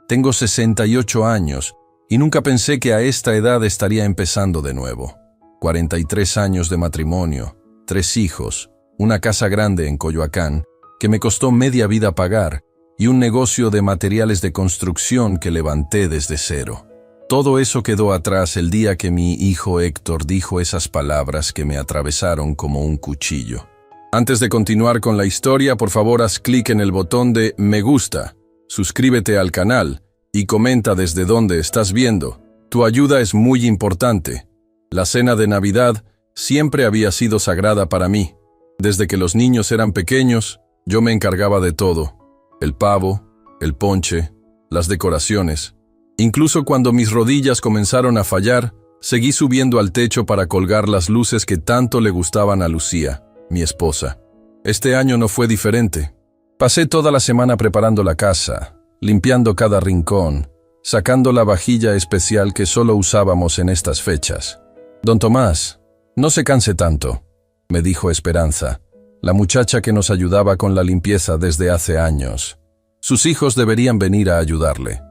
Tengo 68 años y nunca pensé que a esta edad estaría empezando de nuevo. 43 años de matrimonio, 3 hijos, una casa grande en Coyoacán que me costó media vida pagar y un negocio de materiales de construcción que levanté desde cero. Todo eso quedó atrás el día que mi hijo Héctor dijo esas palabras que me atravesaron como un cuchillo. Antes de continuar con la historia, por favor haz clic en el botón de me gusta, suscríbete al canal y comenta desde dónde estás viendo. Tu ayuda es muy importante. La cena de Navidad siempre había sido sagrada para mí. Desde que los niños eran pequeños, yo me encargaba de todo. El pavo, el ponche, las decoraciones. Incluso cuando mis rodillas comenzaron a fallar, seguí subiendo al techo para colgar las luces que tanto le gustaban a Lucía, mi esposa. Este año no fue diferente. Pasé toda la semana preparando la casa, limpiando cada rincón, sacando la vajilla especial que solo usábamos en estas fechas. Don Tomás, no se canse tanto, me dijo Esperanza, la muchacha que nos ayudaba con la limpieza desde hace años. Sus hijos deberían venir a ayudarle.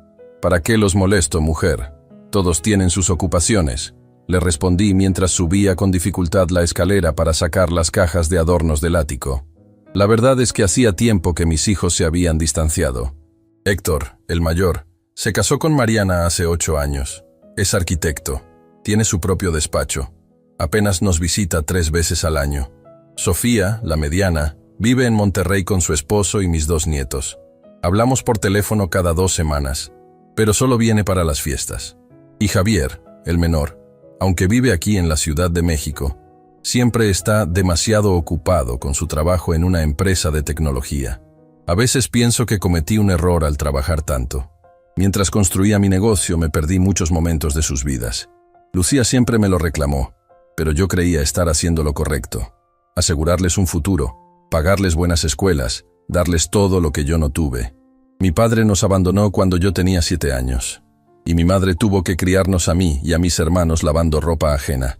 ¿Para qué los molesto, mujer? Todos tienen sus ocupaciones, le respondí mientras subía con dificultad la escalera para sacar las cajas de adornos del ático. La verdad es que hacía tiempo que mis hijos se habían distanciado. Héctor, el mayor, se casó con Mariana hace 8 años. Es arquitecto, tiene su propio despacho. Apenas nos visita 3 veces al año. Sofía, la mediana, vive en Monterrey con su esposo y mis 2 nietos. Hablamos por teléfono cada 2 semanas, pero solo viene para las fiestas. Y Javier, el menor, aunque vive aquí en la Ciudad de México, siempre está demasiado ocupado con su trabajo en una empresa de tecnología. A veces pienso que cometí un error al trabajar tanto. Mientras construía mi negocio me perdí muchos momentos de sus vidas. Lucía siempre me lo reclamó, pero yo creía estar haciendo lo correcto. Asegurarles un futuro, pagarles buenas escuelas, darles todo lo que yo no tuve. Mi padre nos abandonó cuando yo tenía 7 años, y mi madre tuvo que criarnos a mí y a mis hermanos lavando ropa ajena.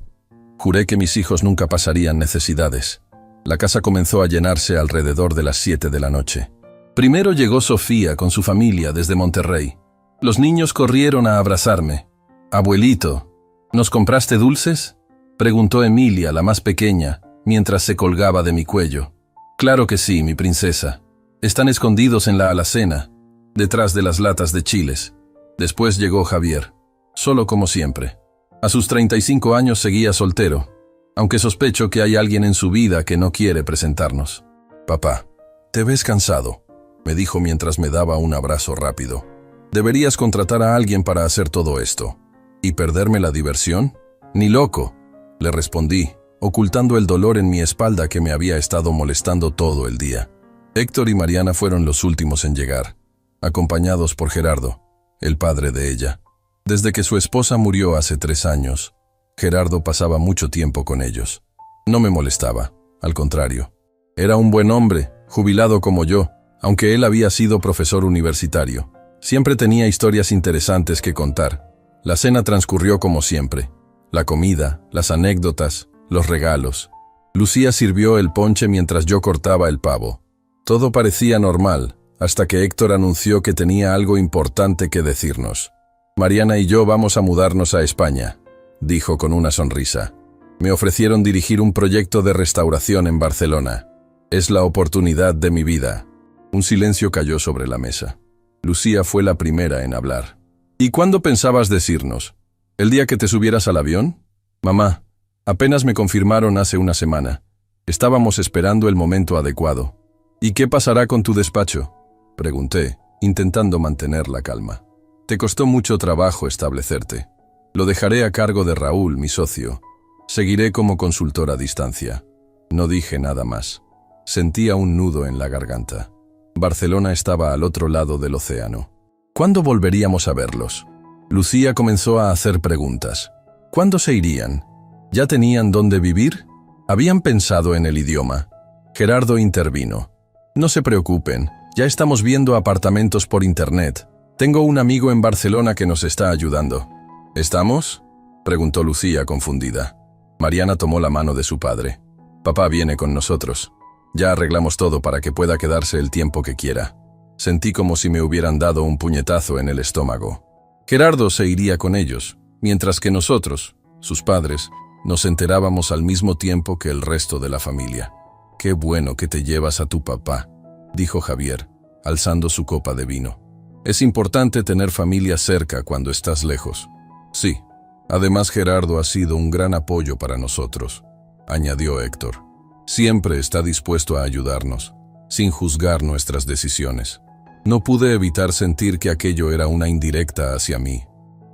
Juré que mis hijos nunca pasarían necesidades. La casa comenzó a llenarse alrededor de las 7 de la noche. Primero llegó Sofía con su familia desde Monterrey. Los niños corrieron a abrazarme. «Abuelito, ¿nos compraste dulces?», preguntó Emilia, la más pequeña, mientras se colgaba de mi cuello. «Claro que sí, mi princesa. Están escondidos en la alacena, detrás de las latas de chiles». Después llegó Javier, solo como siempre. A sus 35 años seguía soltero, aunque sospecho que hay alguien en su vida que no quiere presentarnos. «Papá, te ves cansado», me dijo mientras me daba un abrazo rápido. «Deberías contratar a alguien para hacer todo esto. ¿Y perderme la diversión? Ni loco», le respondí, ocultando el dolor en mi espalda que me había estado molestando todo el día. Héctor y Mariana fueron los últimos en llegar, acompañados por Gerardo, el padre de ella. Desde que su esposa murió hace 3 años, Gerardo pasaba mucho tiempo con ellos. No me molestaba, al contrario. Era un buen hombre, jubilado como yo, aunque él había sido profesor universitario. Siempre tenía historias interesantes que contar. La cena transcurrió como siempre. La comida, las anécdotas, los regalos. Lucía sirvió el ponche mientras yo cortaba el pavo. Todo parecía normal, hasta que Héctor anunció que tenía algo importante que decirnos. «Mariana y yo vamos a mudarnos a España», dijo con una sonrisa. «Me ofrecieron dirigir un proyecto de restauración en Barcelona. Es la oportunidad de mi vida». Un silencio cayó sobre la mesa. Lucía fue la primera en hablar. «¿Y cuándo pensabas decirnos? ¿El día que te subieras al avión?» «Mamá, apenas me confirmaron hace una semana. Estábamos esperando el momento adecuado». «¿Y qué pasará con tu despacho?», pregunté, intentando mantener la calma. «Te costó mucho trabajo establecerte. Lo dejaré a cargo de Raúl, mi socio. Seguiré como consultor a distancia». No dije nada más. Sentía un nudo en la garganta. Barcelona estaba al otro lado del océano. ¿Cuándo volveríamos a verlos? Lucía comenzó a hacer preguntas. ¿Cuándo se irían? ¿Ya tenían dónde vivir? ¿Habían pensado en el idioma? Gerardo intervino. «No se preocupen, ya estamos viendo apartamentos por internet. Tengo un amigo en Barcelona que nos está ayudando». «¿Estamos?», preguntó Lucía confundida. Mariana tomó la mano de su padre. «Papá viene con nosotros. Ya arreglamos todo para que pueda quedarse el tiempo que quiera». Sentí como si me hubieran dado un puñetazo en el estómago. Gerardo se iría con ellos, mientras que nosotros, sus padres, nos enterábamos al mismo tiempo que el resto de la familia. «Qué bueno que te llevas a tu papá», dijo Javier, alzando su copa de vino. «Es importante tener familia cerca cuando estás lejos». «Sí, además Gerardo ha sido un gran apoyo para nosotros», añadió Héctor. «Siempre está dispuesto a ayudarnos, sin juzgar nuestras decisiones». No pude evitar sentir que aquello era una indirecta hacia mí.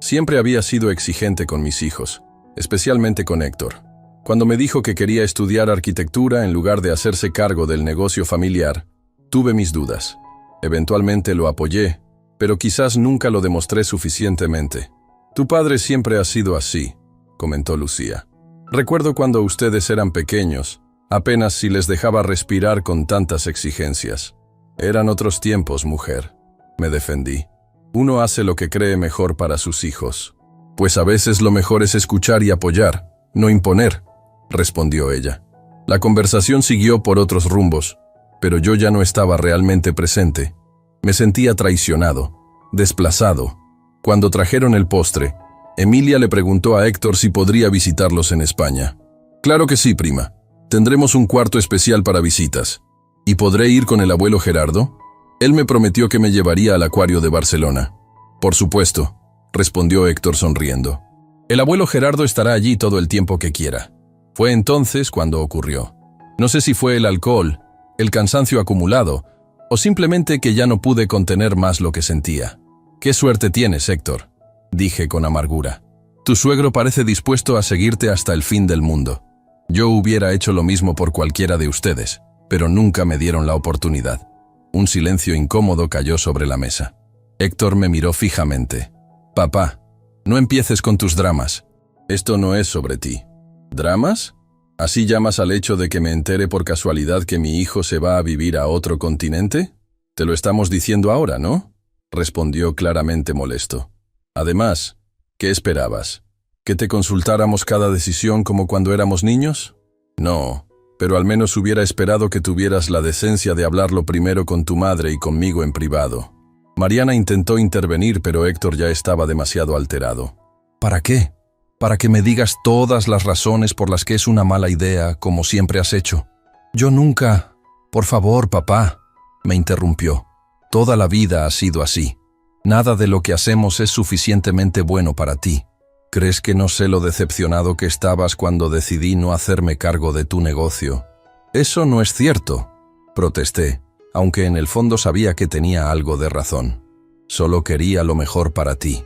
Siempre había sido exigente con mis hijos, especialmente con Héctor. Cuando me dijo que quería estudiar arquitectura en lugar de hacerse cargo del negocio familiar, tuve mis dudas. Eventualmente lo apoyé, pero quizás nunca lo demostré suficientemente. «Tu padre siempre ha sido así», comentó Lucía. «Recuerdo cuando ustedes eran pequeños, apenas si les dejaba respirar con tantas exigencias». «Eran otros tiempos, mujer», me defendí. «Uno hace lo que cree mejor para sus hijos». «Pues a veces lo mejor es escuchar y apoyar, no imponer», respondió ella. La conversación siguió por otros rumbos, pero yo ya no estaba realmente presente. Me sentía traicionado, desplazado. Cuando trajeron el postre, Emilia le preguntó a Héctor si podría visitarlos en España. «Claro que sí, prima. Tendremos un cuarto especial para visitas. ¿Y podré ir con el abuelo Gerardo? Él me prometió que me llevaría al acuario de Barcelona». «Por supuesto», respondió Héctor sonriendo. «El abuelo Gerardo estará allí todo el tiempo que quiera». Fue entonces cuando ocurrió. No sé si fue el alcohol, el cansancio acumulado, o simplemente que ya no pude contener más lo que sentía. «Qué suerte tienes, Héctor», dije con amargura. «Tu suegro parece dispuesto a seguirte hasta el fin del mundo. Yo hubiera hecho lo mismo por cualquiera de ustedes, pero nunca me dieron la oportunidad». Un silencio incómodo cayó sobre la mesa. Héctor me miró fijamente. «Papá, no empieces con tus dramas. Esto no es sobre ti». «¿Dramas? ¿Así llamas al hecho de que me entere por casualidad que mi hijo se va a vivir a otro continente? Te lo estamos diciendo ahora, ¿no?», respondió claramente molesto. «Además, ¿qué esperabas? ¿Que te consultáramos cada decisión como cuando éramos niños? No, pero al menos hubiera esperado que tuvieras la decencia de hablarlo primero con tu madre y conmigo en privado». Mariana intentó intervenir, pero Héctor ya estaba demasiado alterado. «¿Para qué? ¿Para que me digas todas las razones por las que es una mala idea, como siempre has hecho?» «Yo nunca...» «Por favor, papá», me interrumpió. «Toda la vida ha sido así. Nada de lo que hacemos es suficientemente bueno para ti. ¿Crees que no sé lo decepcionado que estabas cuando decidí no hacerme cargo de tu negocio?» «Eso no es cierto», protesté, aunque en el fondo sabía que tenía algo de razón. «Solo quería lo mejor para ti».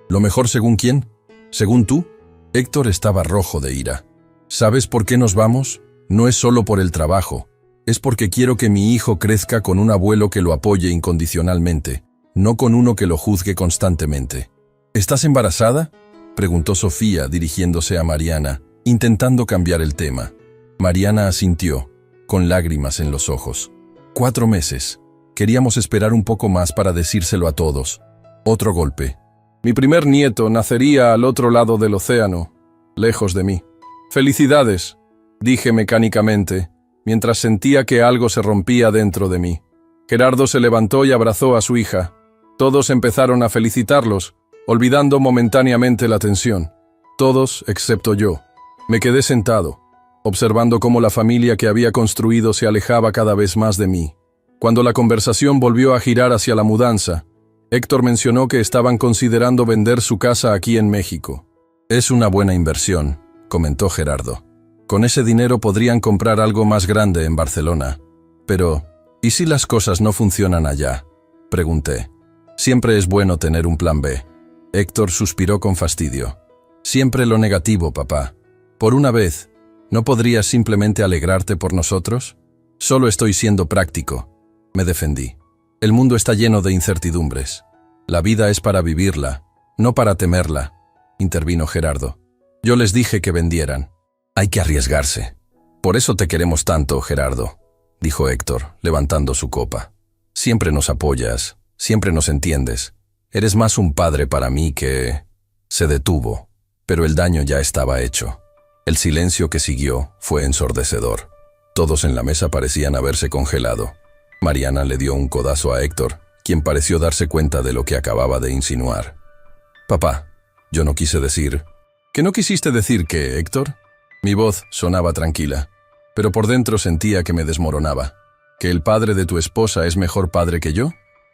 «¿Lo mejor según quién? ¿Según tú?» Héctor estaba rojo de ira. «¿Sabes por qué nos vamos? No es solo por el trabajo. Es porque quiero que mi hijo crezca con un abuelo que lo apoye incondicionalmente, no con uno que lo juzgue constantemente». «¿Estás embarazada?», preguntó Sofía dirigiéndose a Mariana, intentando cambiar el tema. Mariana asintió, con lágrimas en los ojos. 4 meses. Queríamos esperar un poco más para decírselo a todos. Otro golpe. «Mi primer nieto nacería al otro lado del océano, lejos de mí». «Felicidades», dije mecánicamente, mientras sentía que algo se rompía dentro de mí. Gerardo se levantó y abrazó a su hija. Todos empezaron a felicitarlos, olvidando momentáneamente la tensión. Todos, excepto yo. Me quedé sentado, observando cómo la familia que había construido se alejaba cada vez más de mí. Cuando la conversación volvió a girar hacia la mudanza, Héctor mencionó que estaban considerando vender su casa aquí en México. «Es una buena inversión», comentó Gerardo. «Con ese dinero podrían comprar algo más grande en Barcelona». «Pero, ¿y si las cosas no funcionan allá?», pregunté. «Siempre es bueno tener un plan B». Héctor suspiró con fastidio. «Siempre lo negativo, papá. Por una vez, ¿no podrías simplemente alegrarte por nosotros?» «Solo estoy siendo práctico», me defendí. «El mundo está lleno de incertidumbres. La vida es para vivirla, no para temerla», intervino Gerardo. «Yo les dije que vendieran. Hay que arriesgarse». «Por eso te queremos tanto, Gerardo», dijo Héctor, levantando su copa. «Siempre nos apoyas, siempre nos entiendes. Eres más un padre para mí que...». Se detuvo, pero el daño ya estaba hecho. El silencio que siguió fue ensordecedor. Todos en la mesa parecían haberse congelado. Mariana le dio un codazo a Héctor quien pareció darse cuenta de lo que acababa de insinuar. «Papá, yo no quise decir». «¿Que no quisiste decir qué, Héctor?» Mi voz sonaba tranquila, pero por dentro sentía que me desmoronaba. ¿Que el padre de tu esposa es mejor padre que yo?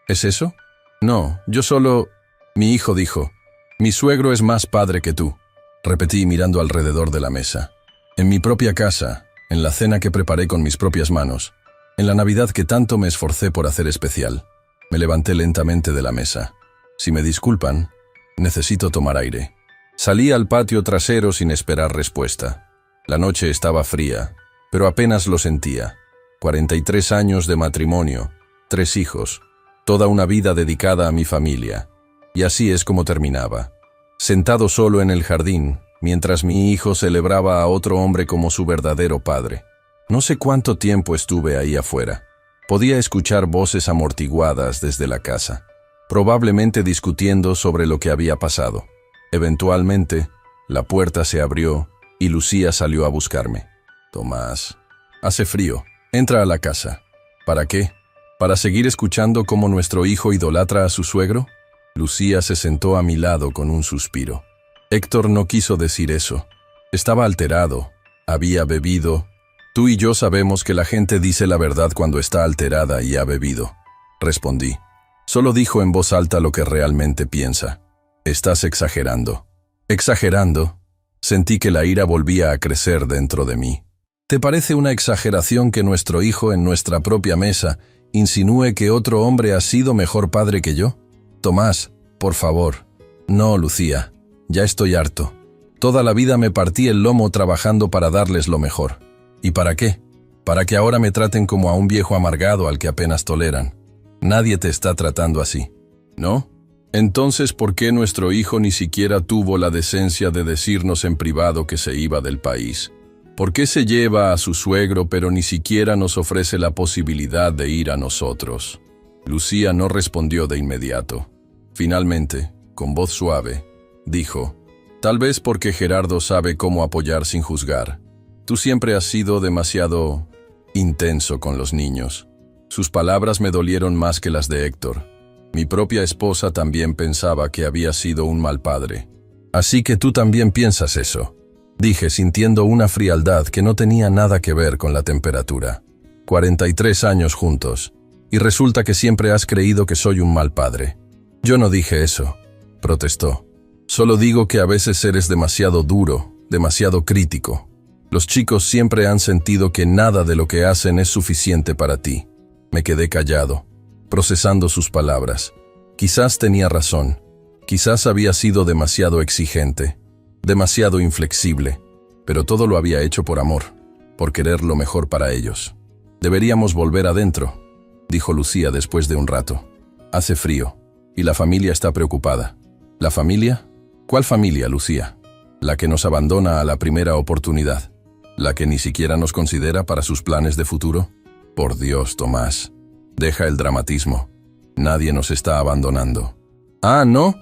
¿Es eso? No, yo solo... Mi hijo dijo, «Mi suegro es más padre que tú», repetí mirando alrededor de la mesa. En mi propia casa, en la cena que preparé con mis propias manos, en la Navidad que tanto me esforcé por hacer especial, me levanté lentamente de la mesa. Si me disculpan, necesito tomar aire. Salí al patio trasero sin esperar respuesta. La noche estaba fría, pero apenas lo sentía. 43 años de matrimonio, 3 hijos, toda una vida dedicada a mi familia. Y así es como terminaba. Sentado solo en el jardín, mientras mi hijo celebraba a otro hombre como su verdadero padre. No sé cuánto tiempo estuve ahí afuera. Podía escuchar voces amortiguadas desde la casa, probablemente discutiendo sobre lo que había pasado. Eventualmente, la puerta se abrió y Lucía salió a buscarme. «Tomás, hace frío. Entra a la casa». «¿Para qué? ¿Para seguir escuchando cómo nuestro hijo idolatra a su suegro?» Lucía se sentó a mi lado con un suspiro. Héctor no quiso decir eso. Estaba alterado. Había bebido. Tú y yo sabemos que la gente dice la verdad cuando está alterada y ha bebido. Respondí. Solo dijo en voz alta lo que realmente piensa. Estás exagerando. ¿Exagerando? Sentí que la ira volvía a crecer dentro de mí. ¿Te parece una exageración que nuestro hijo en nuestra propia mesa insinúe que otro hombre ha sido mejor padre que yo? Tomás, por favor. No, Lucía, ya estoy harto. Toda la vida me partí el lomo trabajando para darles lo mejor. ¿Y para qué? Para que ahora me traten como a un viejo amargado al que apenas toleran. Nadie te está tratando así, ¿no? Entonces, ¿por qué nuestro hijo ni siquiera tuvo la decencia de decirnos en privado que se iba del país? ¿Por qué se lleva a su suegro pero ni siquiera nos ofrece la posibilidad de ir a nosotros? Lucía no respondió de inmediato. Finalmente, con voz suave, dijo, «Tal vez porque Gerardo sabe cómo apoyar sin juzgar. Tú siempre has sido demasiado intenso con los niños». Sus palabras me dolieron más que las de Héctor. Mi propia esposa también pensaba que había sido un mal padre. «Así que tú también piensas eso», dije sintiendo una frialdad que no tenía nada que ver con la temperatura. 43 años juntos, y resulta que siempre has creído que soy un mal padre. «Yo no dije eso», protestó. «Solo digo que a veces eres demasiado duro, demasiado crítico. Los chicos siempre han sentido que nada de lo que hacen es suficiente para ti». Me quedé callado, procesando sus palabras. Quizás tenía razón. Quizás había sido demasiado exigente, demasiado inflexible, pero todo lo había hecho por amor, por querer lo mejor para ellos. «Deberíamos volver adentro», dijo Lucía después de un rato. «Hace frío, y la familia está preocupada». ¿La familia? ¿Cuál familia, Lucía? La que nos abandona a la primera oportunidad. ¿La que ni siquiera nos considera para sus planes de futuro? Por Dios, Tomás, deja el dramatismo. Nadie nos está abandonando. «Ah, ¿no?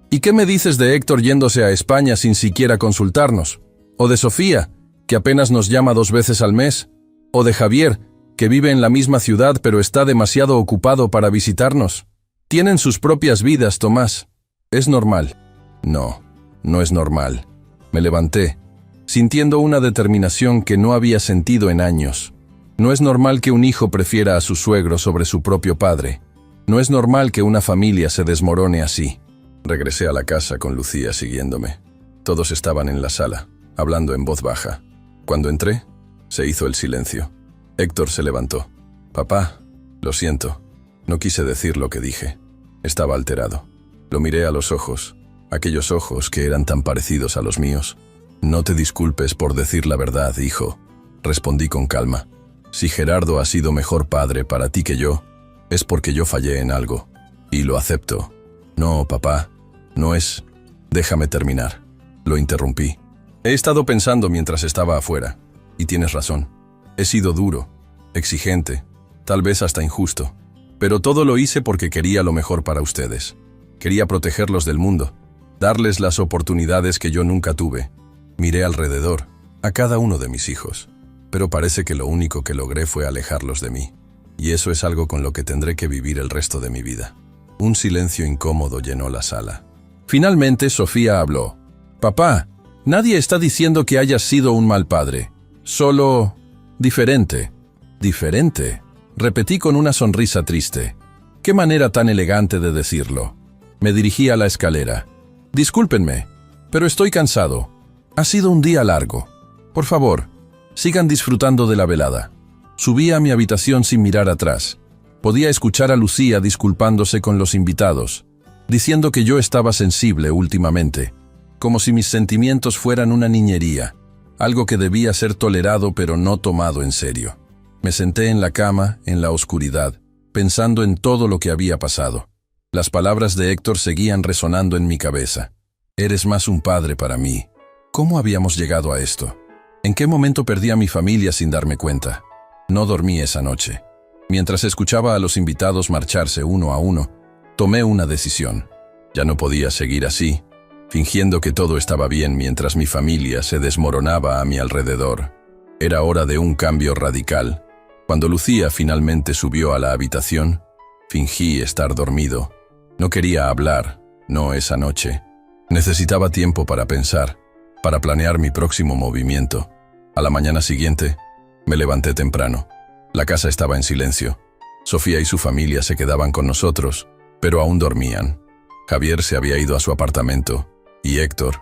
¿Y qué me dices de Héctor yéndose a España sin siquiera consultarnos? ¿O de Sofía, que apenas nos llama 2 veces al mes? ¿O de Javier, que vive en la misma ciudad pero está demasiado ocupado para visitarnos? Tienen sus propias vidas, Tomás. ¿Es normal?» No, no es normal. Me levanté, sintiendo una determinación que no había sentido en años. No es normal que un hijo prefiera a su suegro sobre su propio padre. No es normal que una familia se desmorone así. Regresé a la casa con Lucía siguiéndome. Todos estaban en la sala, hablando en voz baja. Cuando entré, se hizo el silencio. Héctor se levantó. «Papá, lo siento. No quise decir lo que dije. Estaba alterado». Lo miré a los ojos, aquellos ojos que eran tan parecidos a los míos. «No te disculpes por decir la verdad, hijo», respondí con calma. «Si Gerardo ha sido mejor padre para ti que yo, es porque yo fallé en algo. Y lo acepto». «No, papá, no es...» «Déjame terminar». Lo interrumpí. «He estado pensando mientras estaba afuera, y tienes razón. He sido duro, exigente, tal vez hasta injusto. Pero todo lo hice porque quería lo mejor para ustedes. Quería protegerlos del mundo, darles las oportunidades que yo nunca tuve. Miré alrededor, a cada uno de mis hijos, pero parece que lo único que logré fue alejarlos de mí. Y eso es algo con lo que tendré que vivir el resto de mi vida». Un silencio incómodo llenó la sala. Finalmente, Sofía habló. «Papá, nadie está diciendo que hayas sido un mal padre. Solo... diferente». «Diferente», repetí con una sonrisa triste. «Qué manera tan elegante de decirlo». Me dirigí a la escalera. «Discúlpenme, pero estoy cansado. Ha sido un día largo. Por favor, sigan disfrutando de la velada». Subí a mi habitación sin mirar atrás. Podía escuchar a Lucía disculpándose con los invitados, diciendo que yo estaba sensible últimamente, como si mis sentimientos fueran una niñería, algo que debía ser tolerado pero no tomado en serio. Me senté en la cama, en la oscuridad, pensando en todo lo que había pasado. Las palabras de Héctor seguían resonando en mi cabeza. «Eres más un padre para mí». ¿Cómo habíamos llegado a esto? ¿En qué momento perdí a mi familia sin darme cuenta? No dormí esa noche. Mientras escuchaba a los invitados marcharse uno a uno, tomé una decisión. Ya no podía seguir así, fingiendo que todo estaba bien mientras mi familia se desmoronaba a mi alrededor. Era hora de un cambio radical. Cuando Lucía finalmente subió a la habitación, fingí estar dormido. No quería hablar, no esa noche. Necesitaba tiempo para pensar, para planear mi próximo movimiento. A la mañana siguiente, me levanté temprano. La casa estaba en silencio. Sofía y su familia se quedaban con nosotros, pero aún dormían. Javier se había ido a su apartamento. Y Héctor...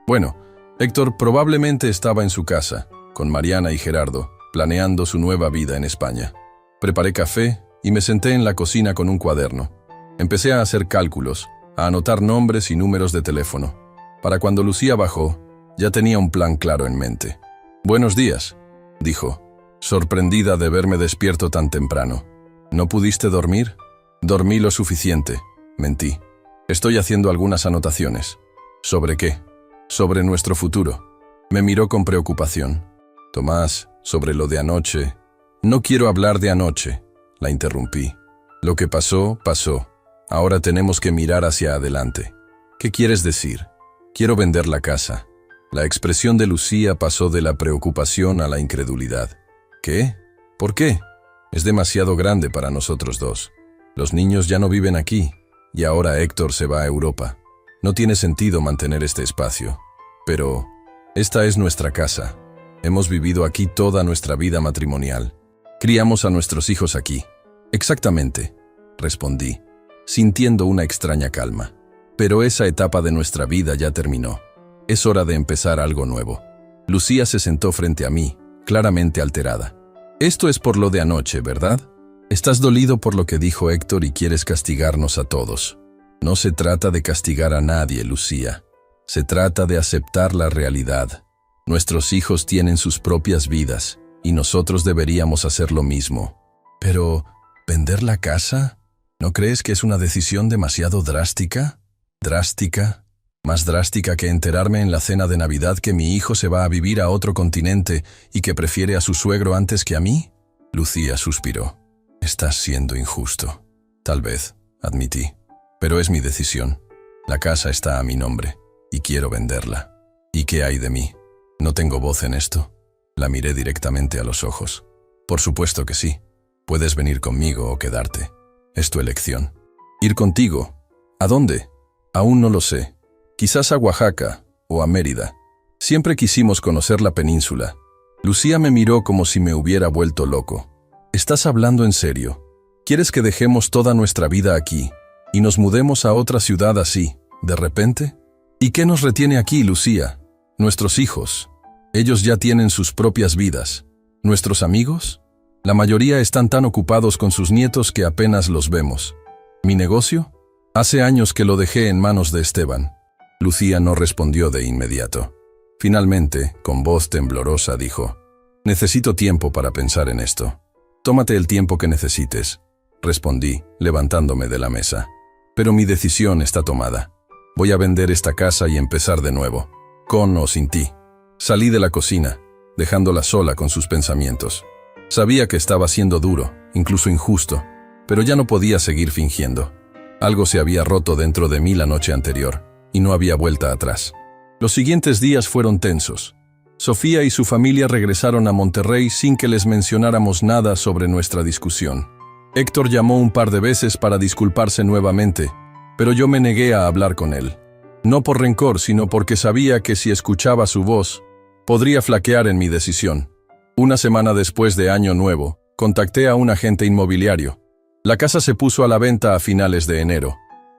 Bueno, Héctor probablemente estaba en su casa, con Mariana y Gerardo, planeando su nueva vida en España. Preparé café y me senté en la cocina con un cuaderno. Empecé a hacer cálculos, a anotar nombres y números de teléfono. Para cuando Lucía bajó, ya tenía un plan claro en mente. «Buenos días», dijo, sorprendida de verme despierto tan temprano. «¿No pudiste dormir?» «Dormí lo suficiente», mentí. «Estoy haciendo algunas anotaciones». «¿Sobre qué?» «Sobre nuestro futuro». Me miró con preocupación. «Tomás, sobre lo de anoche». «No quiero hablar de anoche», la interrumpí. «Lo que pasó, pasó. Ahora tenemos que mirar hacia adelante». «¿Qué quieres decir?» «Quiero vender la casa». La expresión de Lucía pasó de la preocupación a la incredulidad. ¿Qué? ¿Por qué? Es demasiado grande para nosotros dos. Los niños ya no viven aquí, y ahora Héctor se va a Europa. No tiene sentido mantener este espacio. Pero esta es nuestra casa. Hemos vivido aquí toda nuestra vida matrimonial. Criamos a nuestros hijos aquí. Exactamente, respondí, sintiendo una extraña calma. Pero esa etapa de nuestra vida ya terminó. Es hora de empezar algo nuevo. Lucía se sentó frente a mí, claramente alterada. «Esto es por lo de anoche, ¿verdad? Estás dolido por lo que dijo Héctor y quieres castigarnos a todos». «No se trata de castigar a nadie, Lucía. Se trata de aceptar la realidad. Nuestros hijos tienen sus propias vidas, y nosotros deberíamos hacer lo mismo». «Pero, ¿vender la casa? ¿No crees que es una decisión demasiado drástica?» «¿Drástica?» Más drástica que enterarme en la cena de Navidad que mi hijo se va a vivir a otro continente y que prefiere a su suegro antes que a mí. Lucía suspiró. Estás siendo injusto. Tal vez, admití. Pero es mi decisión. La casa está a mi nombre y quiero venderla. ¿Y qué hay de mí? ¿No tengo voz en esto? La miré directamente a los ojos. Por supuesto que sí. Puedes venir conmigo o quedarte. Es tu elección. ¿Ir contigo? ¿A dónde? Aún no lo sé. Quizás a Oaxaca o a Mérida. Siempre quisimos conocer la península. Lucía me miró como si me hubiera vuelto loco. ¿Estás hablando en serio? ¿Quieres que dejemos toda nuestra vida aquí y nos mudemos a otra ciudad así, de repente? ¿Y qué nos retiene aquí, Lucía? Nuestros hijos. Ellos ya tienen sus propias vidas. ¿Nuestros amigos? La mayoría están tan ocupados con sus nietos que apenas los vemos. ¿Mi negocio? Hace años que lo dejé en manos de Esteban. Lucía no respondió de inmediato. Finalmente, con voz temblorosa, dijo: «Necesito tiempo para pensar en esto». «Tómate el tiempo que necesites», respondí, levantándome de la mesa. «Pero mi decisión está tomada. Voy a vender esta casa y empezar de nuevo, con o sin ti». Salí de la cocina, dejándola sola con sus pensamientos. Sabía que estaba siendo duro, incluso injusto, pero ya no podía seguir fingiendo. Algo se había roto dentro de mí la noche anterior, y no había vuelta atrás. Los siguientes días fueron tensos. Sofía y su familia regresaron a Monterrey sin que les mencionáramos nada sobre nuestra discusión. Héctor llamó un par de veces para disculparse nuevamente, pero yo me negué a hablar con él. No por rencor, sino porque sabía que si escuchaba su voz, podría flaquear en mi decisión. Una semana después de Año Nuevo, contacté a un agente inmobiliario. La casa se puso a la venta a finales de enero.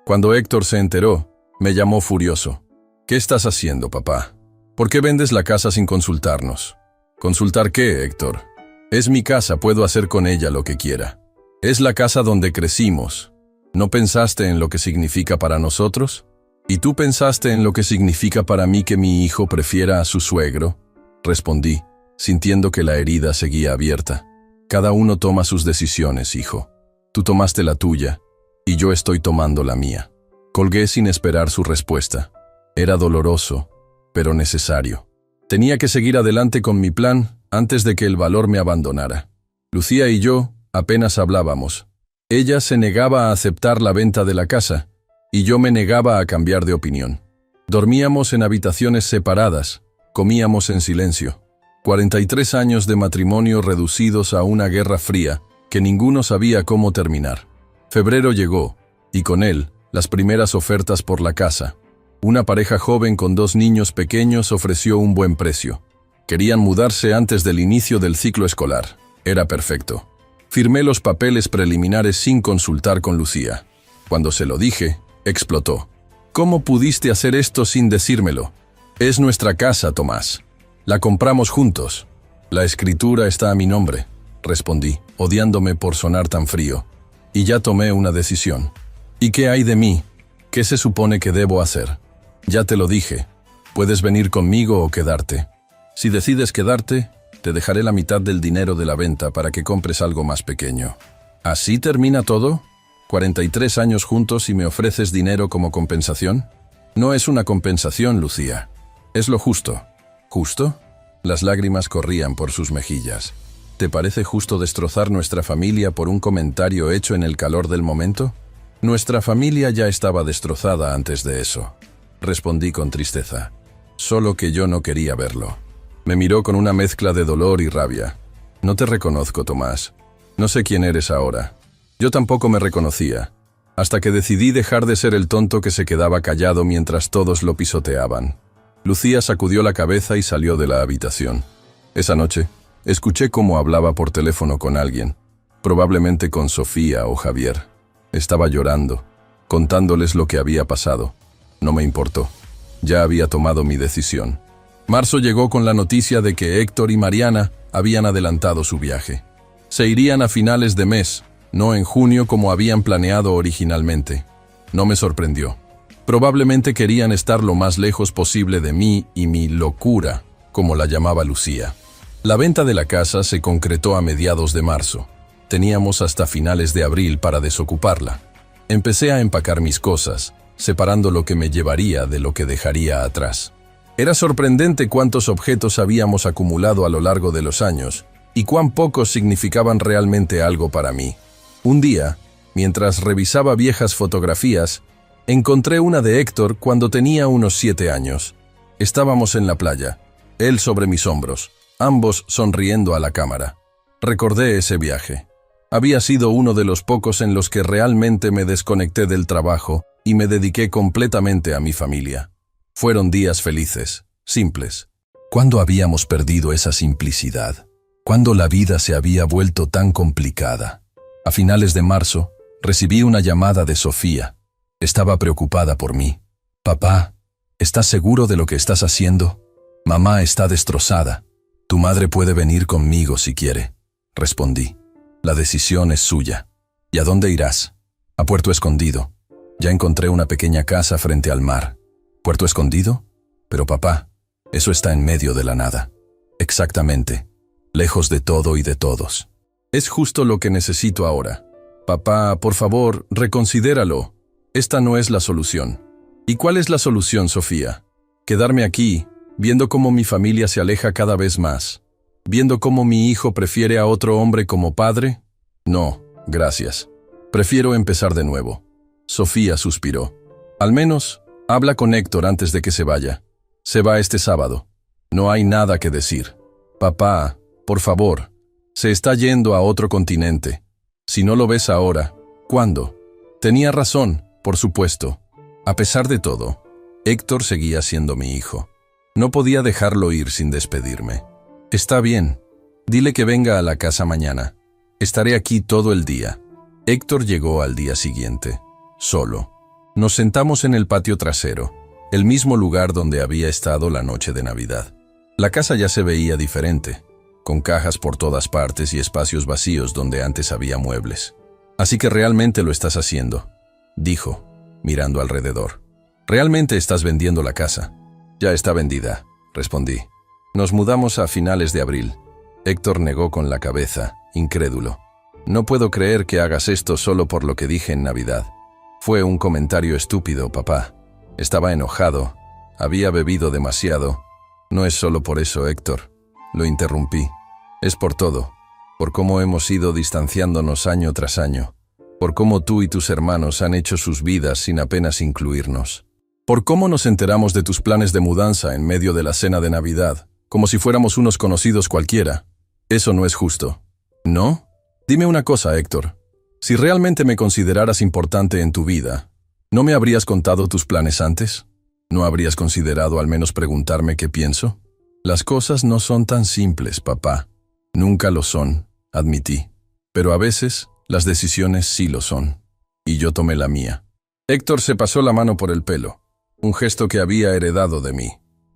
Cuando Héctor se enteró, me llamó furioso. ¿Qué estás haciendo, papá? ¿Por qué vendes la casa sin consultarnos? ¿Consultar qué, Héctor? Es mi casa, puedo hacer con ella lo que quiera. Es la casa donde crecimos. ¿No pensaste en lo que significa para nosotros? ¿Y tú pensaste en lo que significa para mí que mi hijo prefiera a su suegro? Respondí, sintiendo que la herida seguía abierta. Cada uno toma sus decisiones, hijo. Tú tomaste la tuya, y yo estoy tomando la mía. Colgué sin esperar su respuesta. Era doloroso, pero necesario. Tenía que seguir adelante con mi plan antes de que el valor me abandonara. Lucía y yo apenas hablábamos. Ella se negaba a aceptar la venta de la casa, y yo me negaba a cambiar de opinión. Dormíamos en habitaciones separadas, comíamos en silencio. 43 años de matrimonio reducidos a una guerra fría que ninguno sabía cómo terminar. Febrero llegó, y con él, las primeras ofertas por la casa. Una pareja joven con 2 niños pequeños ofreció un buen precio. Querían mudarse antes del inicio del ciclo escolar. Era perfecto. Firmé los papeles preliminares sin consultar con Lucía. Cuando se lo dije, explotó. ¿Cómo pudiste hacer esto sin decírmelo? Es nuestra casa, Tomás. La compramos juntos. La escritura está a mi nombre, respondí, odiándome por sonar tan frío. Y ya tomé una decisión. ¿Y qué hay de mí? ¿Qué se supone que debo hacer? Ya te lo dije. Puedes venir conmigo o quedarte. Si decides quedarte, te dejaré la mitad del dinero de la venta para que compres algo más pequeño. ¿Así termina todo? ¿43 años juntos y me ofreces dinero como compensación? No es una compensación, Lucía. Es lo justo. ¿Justo? Las lágrimas corrían por sus mejillas. ¿Te parece justo destrozar nuestra familia por un comentario hecho en el calor del momento? Nuestra familia ya estaba destrozada antes de eso. Respondí con tristeza. Solo que yo no quería verlo. Me miró con una mezcla de dolor y rabia. No te reconozco, Tomás. No sé quién eres ahora. Yo tampoco me reconocía, hasta que decidí dejar de ser el tonto que se quedaba callado mientras todos lo pisoteaban. Lucía sacudió la cabeza y salió de la habitación. Esa noche, escuché cómo hablaba por teléfono con alguien, probablemente con Sofía o Javier. Estaba llorando, contándoles lo que había pasado. No me importó. Ya había tomado mi decisión. Marzo llegó con la noticia de que Héctor y Mariana habían adelantado su viaje. Se irían a finales de mes, no en junio como habían planeado originalmente. No me sorprendió. Probablemente querían estar lo más lejos posible de mí y mi locura, como la llamaba Lucía. La venta de la casa se concretó a mediados de marzo. Teníamos hasta finales de abril para desocuparla. Empecé a empacar mis cosas, separando lo que me llevaría de lo que dejaría atrás. Era sorprendente cuántos objetos habíamos acumulado a lo largo de los años y cuán pocos significaban realmente algo para mí. Un día, mientras revisaba viejas fotografías, encontré una de Héctor cuando tenía unos 7 años. Estábamos en la playa, él sobre mis hombros, ambos sonriendo a la cámara. Recordé ese viaje. Había sido uno de los pocos en los que realmente me desconecté del trabajo y me dediqué completamente a mi familia. Fueron días felices, simples. ¿Cuándo habíamos perdido esa simplicidad? ¿Cuándo la vida se había vuelto tan complicada? A finales de marzo, recibí una llamada de Sofía. Estaba preocupada por mí. «Papá, ¿estás seguro de lo que estás haciendo? Mamá está destrozada. Tu madre puede venir conmigo si quiere», respondí. «La decisión es suya». «¿Y a dónde irás?» «A Puerto Escondido. Ya encontré una pequeña casa frente al mar». «¿Puerto Escondido? Pero papá, eso está en medio de la nada». «Exactamente. Lejos de todo y de todos». «Es justo lo que necesito ahora. Papá, por favor, reconsidéralo. Esta no es la solución». «¿Y cuál es la solución, Sofía?» «Quedarme aquí, viendo cómo mi familia se aleja cada vez más. Viendo cómo mi hijo prefiere a otro hombre como padre. No, gracias. Prefiero empezar de nuevo». Sofía suspiró. «Al menos, habla con Héctor antes de que se vaya. Se va este sábado. No hay nada que decir». «Papá, por favor, se está yendo a otro continente. Si no lo ves ahora, ¿cuándo? Tenía razón, por supuesto. A pesar de todo, Héctor seguía siendo mi hijo. No podía dejarlo ir sin despedirme. Está bien. Dile que venga a la casa mañana. Estaré aquí todo el día. Héctor llegó al día siguiente, solo. Nos sentamos en el patio trasero, el mismo lugar donde había estado la noche de Navidad. La casa ya se veía diferente, con cajas por todas partes y espacios vacíos donde antes había muebles. Así que realmente lo estás haciendo, dijo, mirando alrededor. ¿Realmente estás vendiendo la casa? Ya está vendida, respondí. Nos mudamos a finales de abril. Héctor negó con la cabeza, incrédulo. No puedo creer que hagas esto solo por lo que dije en Navidad. Fue un comentario estúpido, papá. Estaba enojado. Había bebido demasiado. No es solo por eso, Héctor. Lo interrumpí. Es por todo. Por cómo hemos ido distanciándonos año tras año. Por cómo tú y tus hermanos han hecho sus vidas sin apenas incluirnos. Por cómo nos enteramos de tus planes de mudanza en medio de la cena de Navidad, como si fuéramos unos conocidos cualquiera. Eso no es justo. ¿No? Dime una cosa, Héctor. Si realmente me consideraras importante en tu vida, ¿no me habrías contado tus planes antes? ¿No habrías considerado al menos preguntarme qué pienso? Las cosas no son tan simples, papá. Nunca lo son, admití. Pero a veces, las decisiones sí lo son. Y yo tomé la mía. Héctor se pasó la mano por el pelo, un gesto que había heredado de mí.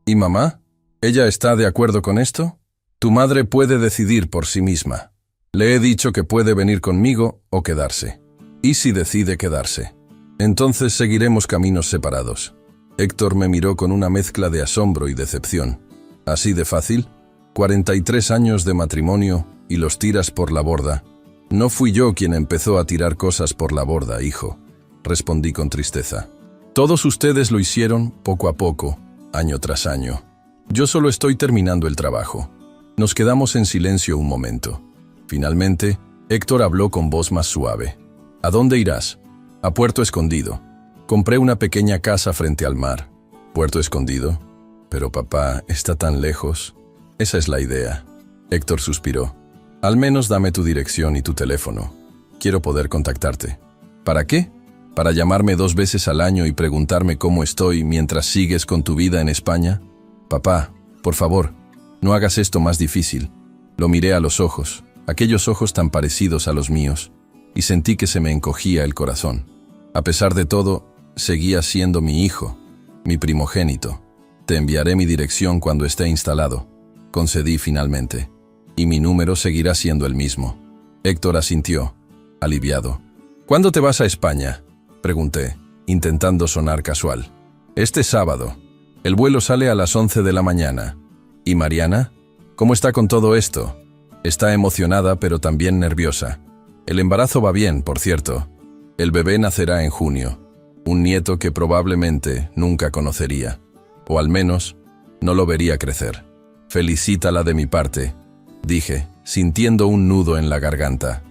¿Y mamá? ¿Ella está de acuerdo con esto? Tu madre puede decidir por sí misma. Le he dicho que puede venir conmigo o quedarse. ¿Y si decide quedarse? Entonces seguiremos caminos separados. Héctor me miró con una mezcla de asombro y decepción. ¿Así de fácil? 43 años de matrimonio y los tiras por la borda. No fui yo quien empezó a tirar cosas por la borda, hijo, respondí con tristeza. Todos ustedes lo hicieron poco a poco, año tras año. Yo solo estoy terminando el trabajo. Nos quedamos en silencio un momento. Finalmente, Héctor habló con voz más suave. ¿A dónde irás? A Puerto Escondido. Compré una pequeña casa frente al mar. ¿Puerto Escondido? Pero papá, está tan lejos. Esa es la idea. Héctor suspiró. Al menos dame tu dirección y tu teléfono. Quiero poder contactarte. ¿Para qué? ¿Para llamarme 2 veces al año y preguntarme cómo estoy mientras sigues con tu vida en España? Papá, por favor, no hagas esto más difícil. Lo miré a los ojos, aquellos ojos tan parecidos a los míos, y sentí que se me encogía el corazón. A pesar de todo, seguía siendo mi hijo, mi primogénito. Te enviaré mi dirección cuando esté instalado, concedí finalmente. Y mi número seguirá siendo el mismo. Héctor asintió, aliviado. ¿Cuándo te vas a España?, pregunté, intentando sonar casual. Este sábado. El vuelo sale a las 11 de la mañana. ¿Y Mariana? ¿Cómo está con todo esto? Está emocionada pero también nerviosa. El embarazo va bien, por cierto. El bebé nacerá en junio. Un nieto que probablemente nunca conocería. O al menos, no lo vería crecer. Felicítala de mi parte, dije, sintiendo un nudo en la garganta.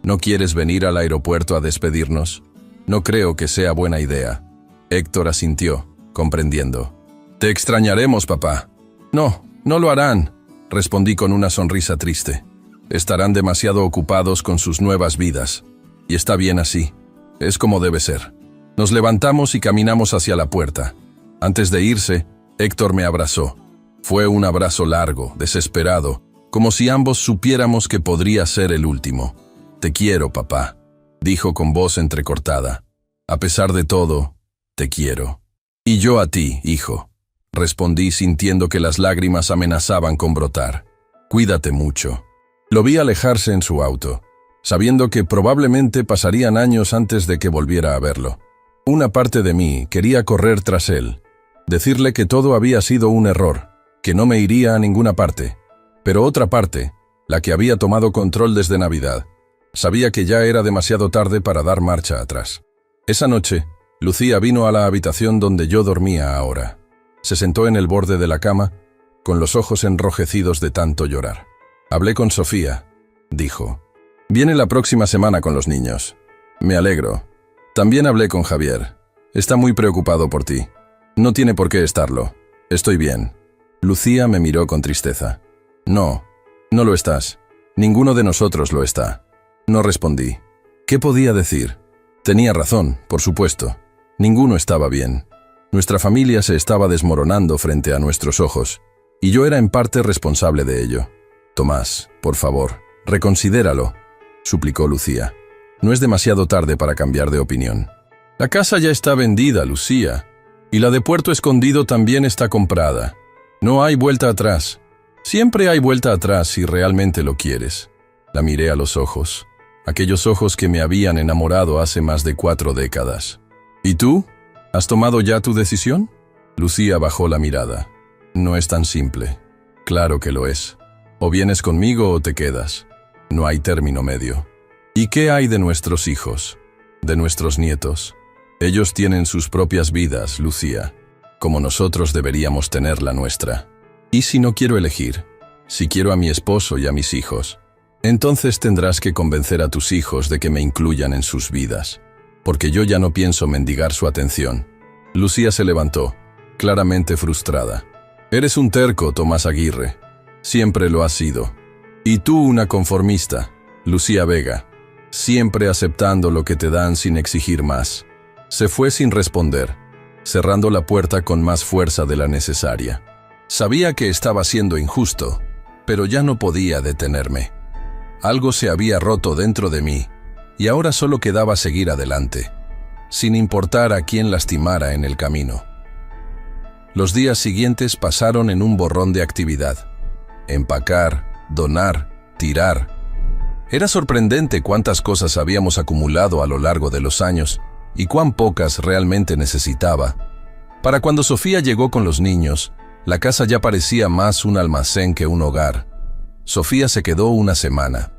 ¿No quieres venir al aeropuerto a despedirnos? No creo que sea buena idea. Héctor asintió, comprendiendo. Te extrañaremos, papá. No, no lo harán, respondí con una sonrisa triste. Estarán demasiado ocupados con sus nuevas vidas. Y está bien así. Es como debe ser. Nos levantamos y caminamos hacia la puerta. Antes de irse, Héctor me abrazó. Fue un abrazo largo, desesperado, como si ambos supiéramos que podría ser el último. Te quiero, papá, dijo con voz entrecortada. A pesar de todo, te quiero. Y yo a ti, hijo, respondí sintiendo que las lágrimas amenazaban con brotar. Cuídate mucho. Lo vi alejarse en su auto, sabiendo que probablemente pasarían años antes de que volviera a verlo. Una parte de mí quería correr tras él, decirle que todo había sido un error, que no me iría a ninguna parte. Pero otra parte, la que había tomado control desde Navidad, sabía que ya era demasiado tarde para dar marcha atrás. Esa noche, Lucía vino a la habitación donde yo dormía ahora. Se sentó en el borde de la cama, con los ojos enrojecidos de tanto llorar. Hablé con Sofía, dijo. Viene la próxima semana con los niños. Me alegro. También hablé con Javier. Está muy preocupado por ti. No tiene por qué estarlo. Estoy bien. Lucía me miró con tristeza. No, no lo estás. Ninguno de nosotros lo está. No respondí. ¿Qué podía decir? Tenía razón, por supuesto. Ninguno estaba bien. Nuestra familia se estaba desmoronando frente a nuestros ojos, y yo era en parte responsable de ello. Tomás, por favor, reconsidéralo, suplicó Lucía. No es demasiado tarde para cambiar de opinión. La casa ya está vendida, Lucía, y la de Puerto Escondido también está comprada. No hay vuelta atrás. Siempre hay vuelta atrás si realmente lo quieres. La miré a los ojos, aquellos ojos que me habían enamorado hace más de 4 décadas. ¿Y tú? ¿Has tomado ya tu decisión? Lucía bajó la mirada. No es tan simple. Claro que lo es. O vienes conmigo o te quedas. No hay término medio. ¿Y qué hay de nuestros hijos? ¿De nuestros nietos? Ellos tienen sus propias vidas, Lucía, como nosotros deberíamos tener la nuestra. ¿Y si no quiero elegir? Si quiero a mi esposo y a mis hijos, entonces tendrás que convencer a tus hijos de que me incluyan en sus vidas, porque yo ya no pienso mendigar su atención. Lucía se levantó, claramente frustrada. Eres un terco, Tomás Aguirre. Siempre lo has sido. Y tú una conformista, Lucía Vega, siempre aceptando lo que te dan sin exigir más. Se fue sin responder, cerrando la puerta con más fuerza de la necesaria. Sabía que estaba siendo injusto, pero ya no podía detenerme. Algo se había roto dentro de mí, y ahora solo quedaba seguir adelante, sin importar a quién lastimara en el camino. Los días siguientes pasaron en un borrón de actividad. Empacar, donar, tirar. Era sorprendente cuántas cosas habíamos acumulado a lo largo de los años y cuán pocas realmente necesitaba. Para cuando Sofía llegó con los niños, la casa ya parecía más un almacén que un hogar. Sofía se quedó una semana.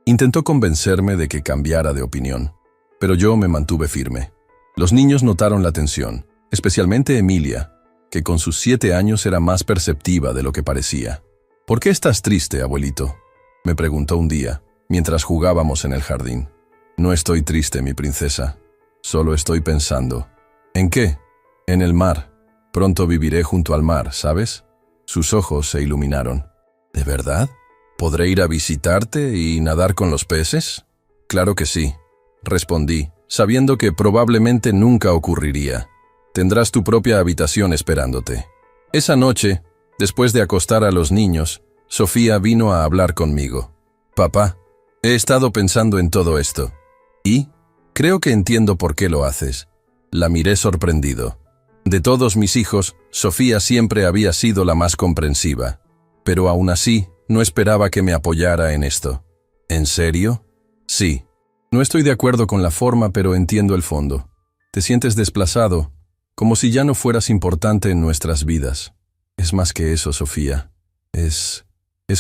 Intentó convencerme de que cambiara de opinión, pero yo me mantuve firme. Los niños notaron la tensión, especialmente Emilia, que con sus 7 años era más perceptiva de lo que parecía. ¿Por qué estás triste, abuelito?, me preguntó un día, mientras jugábamos en el jardín. No estoy triste, mi princesa. Solo estoy pensando. ¿En qué? En el mar. Pronto viviré junto al mar, ¿sabes? Sus ojos se iluminaron. ¿De verdad? ¿Podré ir a visitarte y nadar con los peces? Claro que sí, respondí, sabiendo que probablemente nunca ocurriría. Tendrás tu propia habitación esperándote. Esa noche, después de acostar a los niños, Sofía vino a hablar conmigo. Papá, he estado pensando en todo esto. ¿Y? Creo que entiendo por qué lo haces. La miré sorprendido. De todos mis hijos, Sofía siempre había sido la más comprensiva. Pero aún así, no esperaba que me apoyara en esto. ¿En serio? Sí. No estoy de acuerdo con la forma, pero entiendo el fondo. Te sientes desplazado, como si ya no fueras importante en nuestras vidas. Es más que eso, Sofía. Es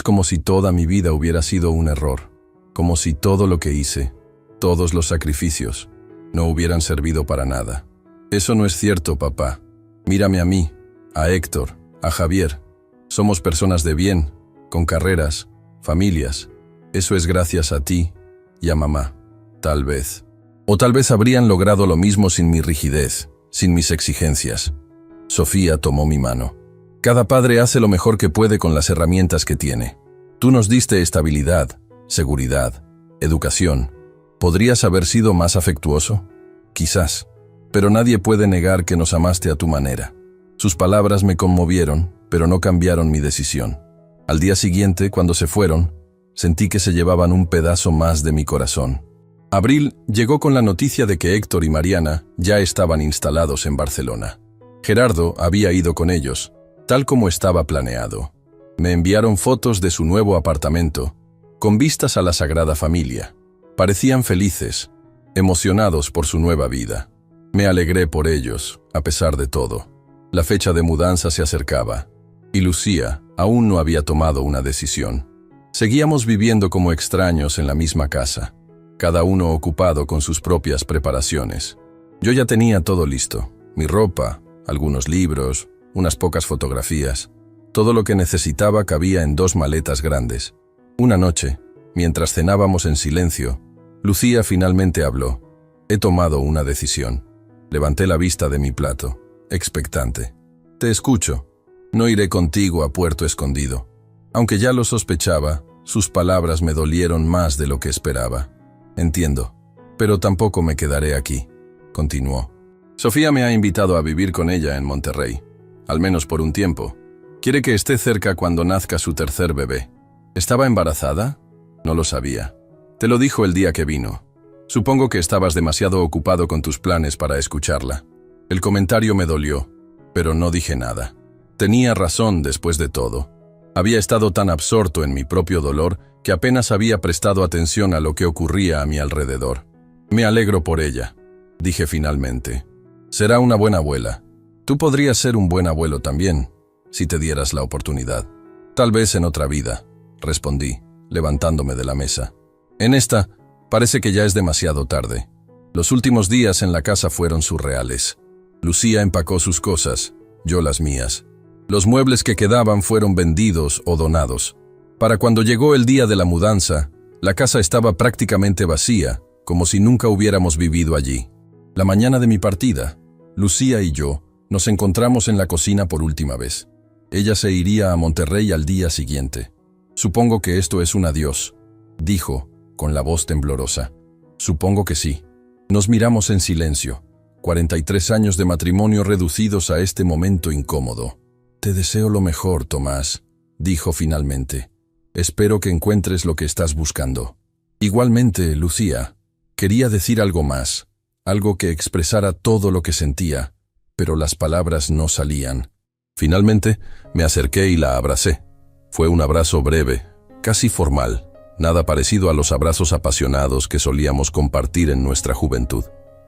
como si toda mi vida hubiera sido un error. Como si todo lo que hice, todos los sacrificios, no hubieran servido para nada. Eso no es cierto, papá. Mírame a mí, a Héctor, a Javier. Somos personas de bien, con carreras, familias. Eso es gracias a ti y a mamá. Tal vez. O tal vez habrían logrado lo mismo sin mi rigidez, sin mis exigencias. Sofía tomó mi mano. Cada padre hace lo mejor que puede con las herramientas que tiene. Tú nos diste estabilidad, seguridad, educación. ¿Podrías haber sido más afectuoso? Quizás, pero nadie puede negar que nos amaste a tu manera. Sus palabras me conmovieron, pero no cambiaron mi decisión. Al día siguiente, cuando se fueron, sentí que se llevaban un pedazo más de mi corazón. Abril llegó con la noticia de que Héctor y Mariana ya estaban instalados en Barcelona. Gerardo había ido con ellos, tal como estaba planeado. Me enviaron fotos de su nuevo apartamento, con vistas a la Sagrada Familia. Parecían felices, emocionados por su nueva vida. Me alegré por ellos, a pesar de todo. La fecha de mudanza se acercaba, y Lucía aún no había tomado una decisión. Seguíamos viviendo como extraños en la misma casa, cada uno ocupado con sus propias preparaciones. Yo ya tenía todo listo, mi ropa, algunos libros, unas pocas fotografías. Todo lo que necesitaba cabía en 2 maletas grandes. Una noche, mientras cenábamos en silencio, Lucía finalmente habló. He tomado una decisión. Levanté la vista de mi plato, expectante. Te escucho. No iré contigo a Puerto Escondido. Aunque ya lo sospechaba, sus palabras me dolieron más de lo que esperaba. Entiendo. Pero tampoco me quedaré aquí, continuó. Sofía me ha invitado a vivir con ella en Monterrey, al menos por un tiempo. Quiere que esté cerca cuando nazca su tercer bebé. ¿Estaba embarazada? No lo sabía. Te lo dijo el día que vino. Supongo que estabas demasiado ocupado con tus planes para escucharla. El comentario me dolió, pero no dije nada. Tenía razón después de todo. Había estado tan absorto en mi propio dolor que apenas había prestado atención a lo que ocurría a mi alrededor. Me alegro por ella, dije finalmente. Será una buena abuela. Tú podrías ser un buen abuelo también, si te dieras la oportunidad. Tal vez en otra vida, respondí, levantándome de la mesa. En esta, parece que ya es demasiado tarde. Los últimos días en la casa fueron surreales. Lucía empacó sus cosas, yo las mías. Los muebles que quedaban fueron vendidos o donados. Para cuando llegó el día de la mudanza, la casa estaba prácticamente vacía, como si nunca hubiéramos vivido allí. La mañana de mi partida, Lucía y yo nos encontramos en la cocina por última vez. Ella se iría a Monterrey al día siguiente. Supongo que esto es un adiós, dijo, con la voz temblorosa. Supongo que sí. Nos miramos en silencio. 43 años de matrimonio reducidos a este momento incómodo. Te deseo lo mejor, Tomás, dijo finalmente. Espero que encuentres lo que estás buscando. Igualmente, Lucía, quería decir algo más, algo que expresara todo lo que sentía, pero las palabras no salían. Finalmente, me acerqué y la abracé. Fue un abrazo breve, casi formal, nada parecido a los abrazos apasionados que solíamos compartir en nuestra juventud.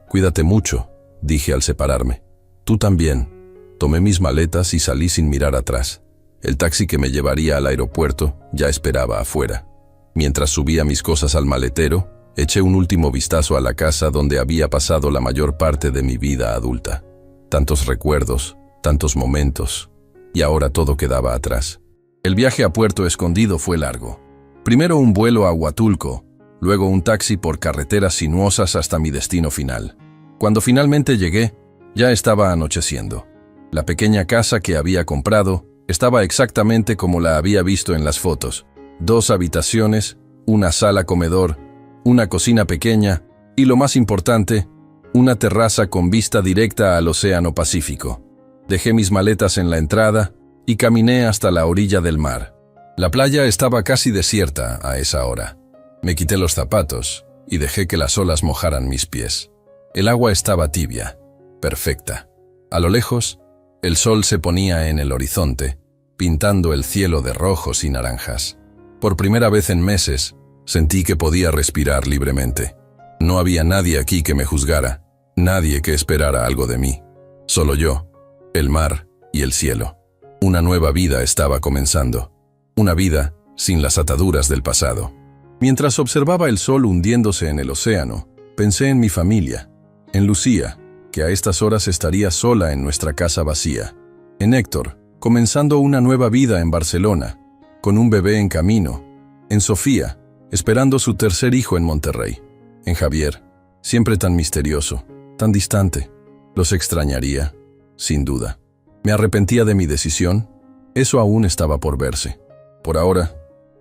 Cuídate mucho, dije al separarme. Tú también. Tomé mis maletas y salí sin mirar atrás. El taxi que me llevaría al aeropuerto ya esperaba afuera. Mientras subía mis cosas al maletero, eché un último vistazo a la casa donde había pasado la mayor parte de mi vida adulta. Tantos recuerdos, tantos momentos, y ahora todo quedaba atrás. El viaje a Puerto Escondido fue largo. Primero un vuelo a Huatulco, luego un taxi por carreteras sinuosas hasta mi destino final. Cuando finalmente llegué, ya estaba anocheciendo. La pequeña casa que había comprado estaba exactamente como la había visto en las fotos. 2 habitaciones, una sala comedor, una cocina pequeña y, lo más importante, una terraza con vista directa al Océano Pacífico. Dejé mis maletas en la entrada y caminé hasta la orilla del mar. La playa estaba casi desierta a esa hora. Me quité los zapatos y dejé que las olas mojaran mis pies. El agua estaba tibia, perfecta. A lo lejos, el sol se ponía en el horizonte, pintando el cielo de rojos y naranjas. Por primera vez en meses, sentí que podía respirar libremente. No había nadie aquí que me juzgara, nadie que esperara algo de mí. Solo yo, el mar y el cielo. Una nueva vida estaba comenzando. Una vida sin las ataduras del pasado. Mientras observaba el sol hundiéndose en el océano, pensé en mi familia, en Lucía, que a estas horas estaría sola en nuestra casa vacía, en Héctor, comenzando una nueva vida en Barcelona, con un bebé en camino, en Sofía, esperando su tercer hijo en Monterrey, en Javier, siempre tan misterioso, tan distante. Los extrañaría, sin duda. ¿Me arrepentía de mi decisión? Eso aún estaba por verse. Por ahora,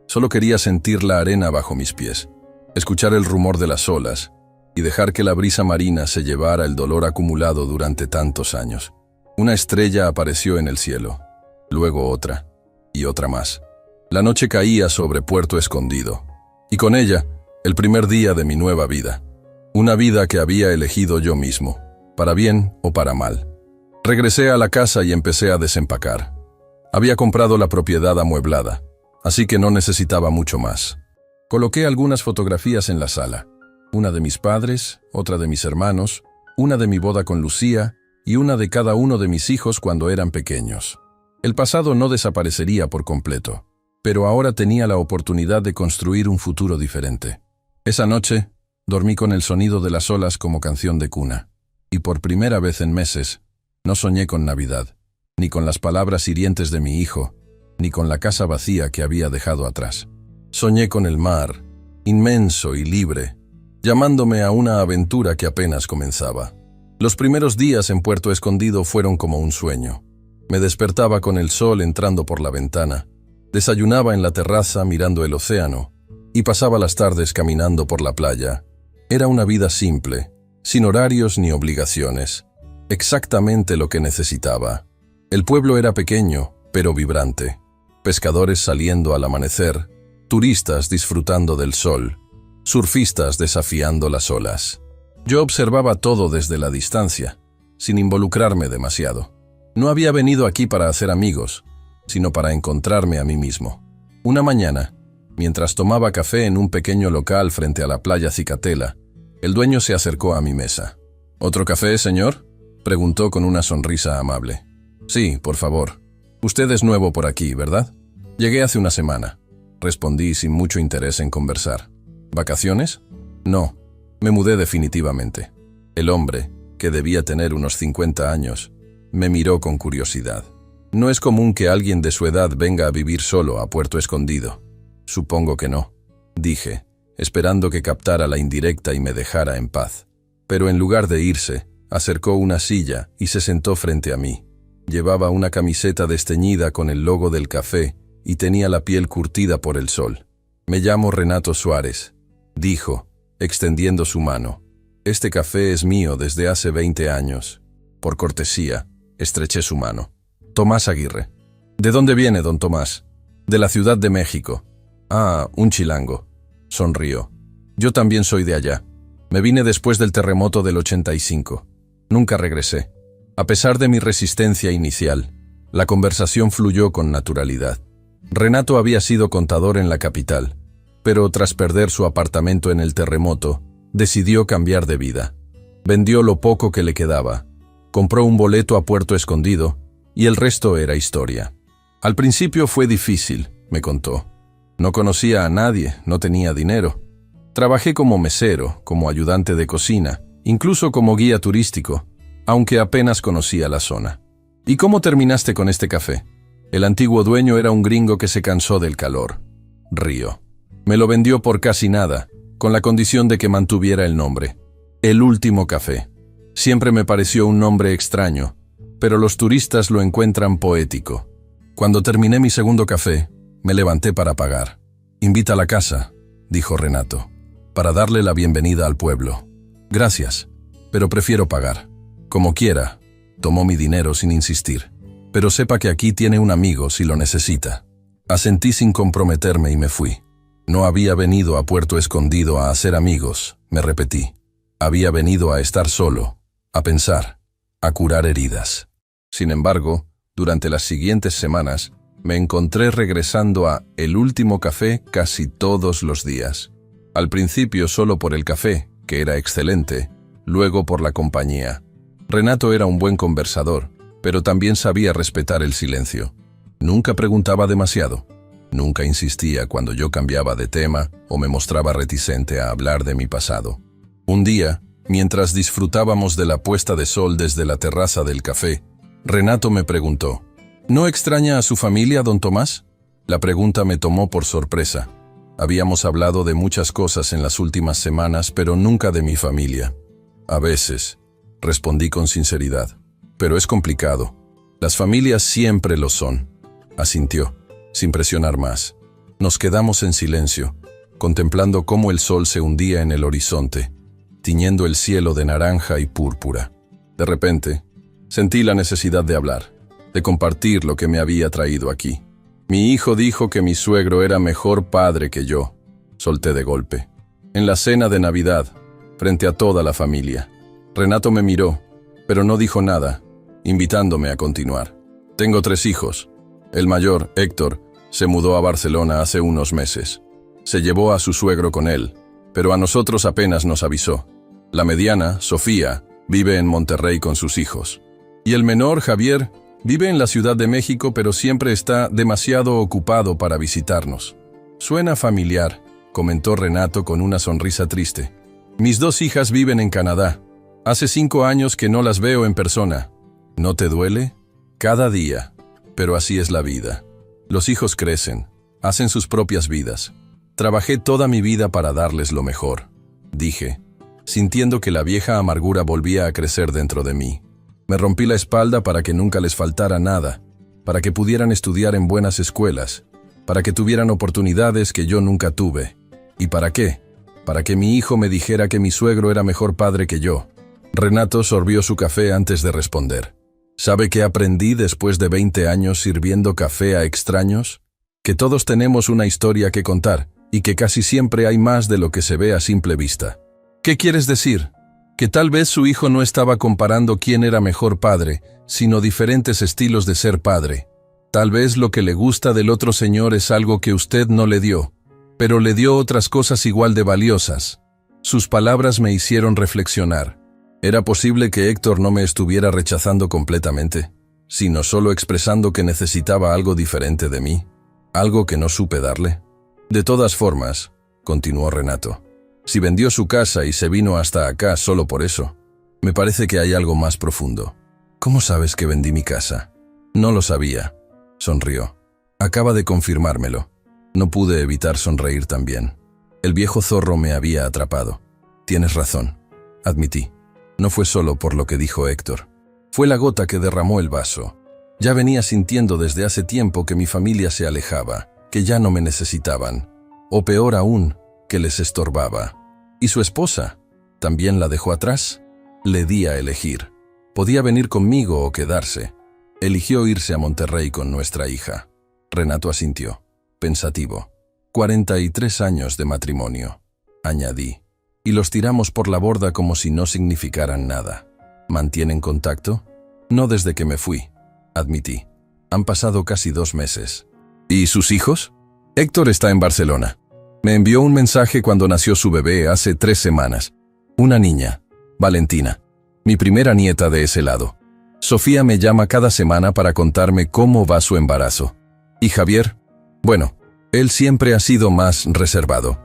solo quería sentir la arena bajo mis pies, escuchar el rumor de las olas y dejar que la brisa marina se llevara el dolor acumulado durante tantos años. Una estrella apareció en el cielo, luego otra y otra más. La noche caía sobre Puerto Escondido, y con ella, el primer día de mi nueva vida. Una vida que había elegido yo mismo, para bien o para mal. Regresé a la casa y empecé a desempacar. Había comprado la propiedad amueblada, así que no necesitaba mucho más. Coloqué algunas fotografías en la sala. Una de mis padres, otra de mis hermanos, una de mi boda con Lucía y una de cada uno de mis hijos cuando eran pequeños. El pasado no desaparecería por completo, pero ahora tenía la oportunidad de construir un futuro diferente. Esa noche, dormí con el sonido de las olas como canción de cuna, y por primera vez en meses, no soñé con Navidad, ni con las palabras hirientes de mi hijo, ni con la casa vacía que había dejado atrás. Soñé con el mar, inmenso y libre, llamándome a una aventura que apenas comenzaba. Los primeros días en Puerto Escondido fueron como un sueño. Me despertaba con el sol entrando por la ventana, desayunaba en la terraza mirando el océano y pasaba las tardes caminando por la playa, Era una vida simple, sin horarios ni obligaciones. Exactamente lo que necesitaba. El pueblo era pequeño, pero vibrante. Pescadores saliendo al amanecer, turistas disfrutando del sol, surfistas desafiando las olas. Yo observaba todo desde la distancia, sin involucrarme demasiado. No había venido aquí para hacer amigos, sino para encontrarme a mí mismo. Una mañana, mientras tomaba café en un pequeño local frente a la playa Cicatela, el dueño se acercó a mi mesa. ¿Otro café, señor?, preguntó con una sonrisa amable. Sí, por favor. Usted es nuevo por aquí, ¿verdad? Llegué hace una semana. Respondí sin mucho interés en conversar. ¿Vacaciones? No, me mudé definitivamente. El hombre, que debía tener unos 50 años, me miró con curiosidad. No es común que alguien de su edad venga a vivir solo a Puerto Escondido. Supongo que no, dije, esperando que captara la indirecta y me dejara en paz. Pero en lugar de irse, acercó una silla y se sentó frente a mí. Llevaba una camiseta desteñida con el logo del café y tenía la piel curtida por el sol. Me llamo Renato Suárez, dijo, extendiendo su mano. Este café es mío desde hace 20 años. Por cortesía, estreché su mano. Tomás Aguirre. ¿De dónde viene, don Tomás? De la Ciudad de México. Ah, un chilango. Sonrió. Yo también soy de allá. Me vine después del terremoto del 85. Nunca regresé. A pesar de mi resistencia inicial, la conversación fluyó con naturalidad. Renato había sido contador en la capital, pero tras perder su apartamento en el terremoto, decidió cambiar de vida. Vendió lo poco que le quedaba, compró un boleto a Puerto Escondido y el resto era historia. Al principio fue difícil, me contó. No conocía a nadie, no tenía dinero. Trabajé como mesero, como ayudante de cocina, incluso como guía turístico, aunque apenas conocía la zona. ¿Y cómo terminaste con este café? El antiguo dueño era un gringo que se cansó del calor. Río. Me lo vendió por casi nada, con la condición de que mantuviera el nombre. El último café. Siempre me pareció un nombre extraño, pero los turistas lo encuentran poético. Cuando terminé mi segundo café, me levanté para pagar. Invita a la casa, dijo Renato, para darle la bienvenida al pueblo. Gracias, pero prefiero pagar. Como quiera, tomó mi dinero sin insistir. Pero sepa que aquí tiene un amigo si lo necesita. Asentí sin comprometerme y me fui. No había venido a Puerto Escondido a hacer amigos, me repetí. Había venido a estar solo, a pensar, a curar heridas. Sin embargo, durante las siguientes semanas, me encontré regresando a El Último Café casi todos los días. Al principio solo por el café, que era excelente, luego por la compañía. Renato era un buen conversador, pero también sabía respetar el silencio. Nunca preguntaba demasiado. Nunca insistía cuando yo cambiaba de tema o me mostraba reticente a hablar de mi pasado. Un día, mientras disfrutábamos de la puesta de sol desde la terraza del café, Renato me preguntó, ¿no extraña a su familia, don Tomás? La pregunta me tomó por sorpresa. Habíamos hablado de muchas cosas en las últimas semanas, pero nunca de mi familia. A veces, respondí con sinceridad, pero es complicado. Las familias siempre lo son. Asintió, sin presionar más. Nos quedamos en silencio, contemplando cómo el sol se hundía en el horizonte, tiñendo el cielo de naranja y púrpura. De repente, sentí la necesidad de hablar, de compartir lo que me había traído aquí. Mi hijo dijo que mi suegro era mejor padre que yo. Solté de golpe. En la cena de Navidad, frente a toda la familia. Renato me miró, pero no dijo nada, invitándome a continuar. Tengo 3 hijos. El mayor, Héctor, se mudó a Barcelona hace unos meses. Se llevó a su suegro con él, pero a nosotros apenas nos avisó. La mediana, Sofía, vive en Monterrey con sus hijos. Y el menor, Javier, vive en la Ciudad de México, pero siempre está demasiado ocupado para visitarnos. Suena familiar, comentó Renato con una sonrisa triste. Mis 2 hijas viven en Canadá. Hace 5 años que no las veo en persona. ¿No te duele? Cada día. Pero así es la vida. Los hijos crecen, hacen sus propias vidas. Trabajé toda mi vida para darles lo mejor, dije, sintiendo que la vieja amargura volvía a crecer dentro de mí. Me rompí la espalda para que nunca les faltara nada, para que pudieran estudiar en buenas escuelas, para que tuvieran oportunidades que yo nunca tuve. ¿Y para qué? para que mi hijo me dijera que mi suegro era mejor padre que yo. Renato sorbió su café antes de responder. ¿Sabe qué aprendí después de 20 años sirviendo café a extraños? Que todos tenemos una historia que contar y que casi siempre hay más de lo que se ve a simple vista. ¿Qué quieres decir? Que tal vez su hijo no estaba comparando quién era mejor padre, sino diferentes estilos de ser padre. Tal vez lo que le gusta del otro señor es algo que usted no le dio, pero le dio otras cosas igual de valiosas. Sus palabras me hicieron reflexionar. ¿Era posible que Héctor no me estuviera rechazando completamente, sino solo expresando que necesitaba algo diferente de mí? ¿Algo que no supe darle? De todas formas, continuó Renato, si vendió su casa y se vino hasta acá solo por eso, me parece que hay algo más profundo. ¿Cómo sabes que vendí mi casa? No lo sabía. Sonrió. Acaba de confirmármelo. No pude evitar sonreír también. El viejo zorro me había atrapado. Tienes razón, admití. No fue solo por lo que dijo Héctor. Fue la gota que derramó el vaso. Ya venía sintiendo desde hace tiempo que mi familia se alejaba, que ya no me necesitaban, o peor aún, que les estorbaba. ¿Y su esposa? ¿También la dejó atrás? Le di a elegir. Podía venir conmigo o quedarse. Eligió irse a Monterrey con nuestra hija. Renato asintió, pensativo. 43 años de matrimonio, añadí, y los tiramos por la borda como si no significaran nada. ¿Mantienen contacto? No desde que me fui, admití. Han pasado casi 2 meses. ¿Y sus hijos? Héctor está en Barcelona. Me envió un mensaje cuando nació su bebé hace 3 semanas. Una niña, Valentina, mi primera nieta de ese lado. Sofía me llama cada semana para contarme cómo va su embarazo. ¿Y Javier? Bueno, él siempre ha sido más reservado.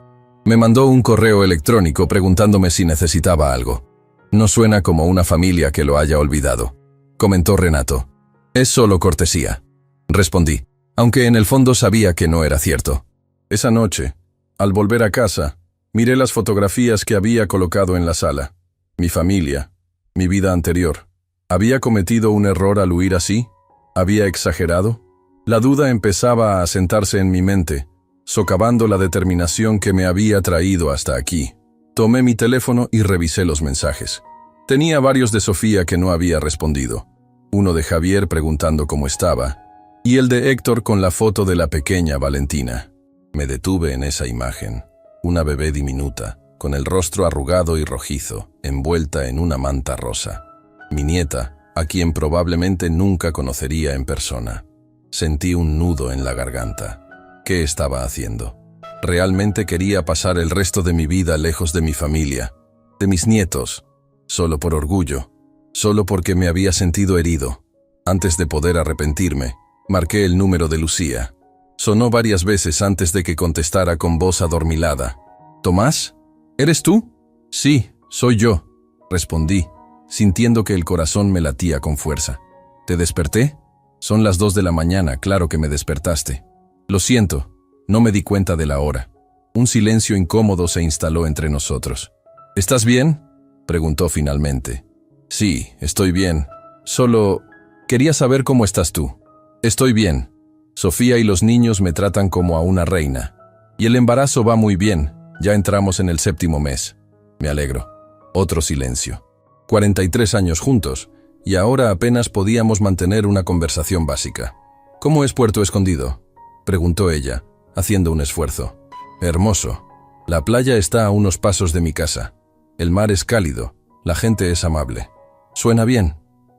Me mandó un correo electrónico preguntándome si necesitaba algo. No suena como una familia que lo haya olvidado, comentó Renato. Es solo cortesía, respondí, aunque en el fondo sabía que no era cierto. Esa noche, al volver a casa, miré las fotografías que había colocado en la sala. Mi familia, mi vida anterior. ¿Había cometido un error al huir así? ¿Había exagerado? La duda empezaba a asentarse en mi mente, socavando la determinación que me había traído hasta aquí. Tomé mi teléfono y revisé los mensajes. Tenía varios de Sofía que no había respondido. Uno de Javier preguntando cómo estaba, y el de Héctor con la foto de la pequeña Valentina. Me detuve en esa imagen, una bebé diminuta, con el rostro arrugado y rojizo, envuelta en una manta rosa. Mi nieta, a quien probablemente nunca conocería en persona. Sentí un nudo en la garganta. ¿Qué estaba haciendo? Realmente quería pasar el resto de mi vida lejos de mi familia, de mis nietos, solo por orgullo, solo porque me había sentido herido. Antes de poder arrepentirme, marqué el número de Lucía. Sonó varias veces antes de que contestara con voz adormilada. «¿Tomás? ¿Eres tú?» «Sí, soy yo», respondí, sintiendo que el corazón me latía con fuerza. «¿Te desperté?» «Son las 2 de la mañana, claro que me despertaste». «Lo siento, no me di cuenta de la hora». Un silencio incómodo se instaló entre nosotros. «¿Estás bien?», preguntó finalmente. «Sí, estoy bien. Solo quería saber cómo estás tú». «Estoy bien. Sofía y los niños me tratan como a una reina. Y el embarazo va muy bien, ya entramos en el 7º mes. Me alegro». Otro silencio. 43 años juntos, y ahora apenas podíamos mantener una conversación básica. «¿Cómo es Puerto Escondido?», preguntó ella, haciendo un esfuerzo. «Hermoso. La playa está a unos pasos de mi casa. El mar es cálido, la gente es amable». «¿Suena bien?»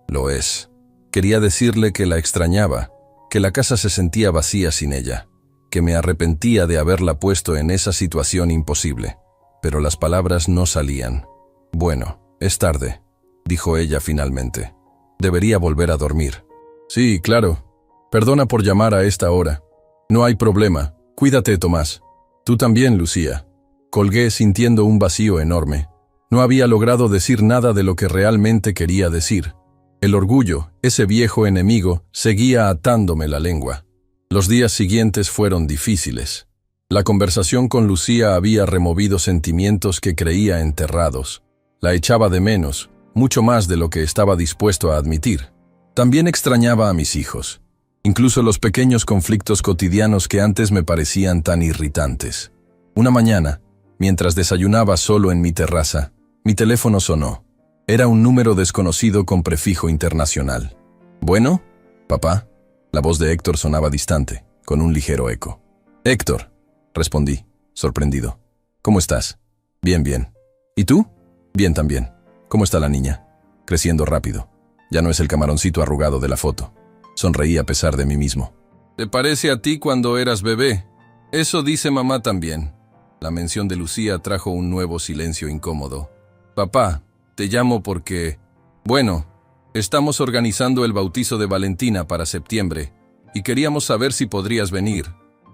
«Lo es». Quería decirle que la extrañaba, que la casa se sentía vacía sin ella, que me arrepentía de haberla puesto en esa situación imposible, pero las palabras no salían. «Bueno, es tarde», dijo ella finalmente. «Debería volver a dormir». «Sí, claro. Perdona por llamar a esta hora». «No hay problema. Cuídate, Tomás». «Tú también, Lucía». Colgué sintiendo un vacío enorme. No había logrado decir nada de lo que realmente quería decir. El orgullo, ese viejo enemigo, seguía atándome la lengua. Los días siguientes fueron difíciles. La conversación con Lucía había removido sentimientos que creía enterrados. La echaba de menos, mucho más de lo que estaba dispuesto a admitir. También extrañaba a mis hijos, incluso los pequeños conflictos cotidianos que antes me parecían tan irritantes. Una mañana, Mientras desayunaba solo en mi terraza, mi teléfono sonó. Era un número desconocido con prefijo internacional. ¿Bueno? ¿Papá? La voz de Héctor sonaba distante, con un ligero eco. «Héctor», respondí, sorprendido. «¿Cómo estás?» «Bien, bien». «¿Y tú?» «Bien también». «¿Cómo está la niña?» «Creciendo rápido. Ya no es el camaroncito arrugado de la foto». Sonreí a pesar de mí mismo. «¿Te parece a ti cuando eras bebé?» «Eso dice mamá también». La mención de Lucía trajo un nuevo silencio incómodo. «Papá, te llamo porque... Bueno, estamos organizando el bautizo de Valentina para septiembre y queríamos saber si podrías venir».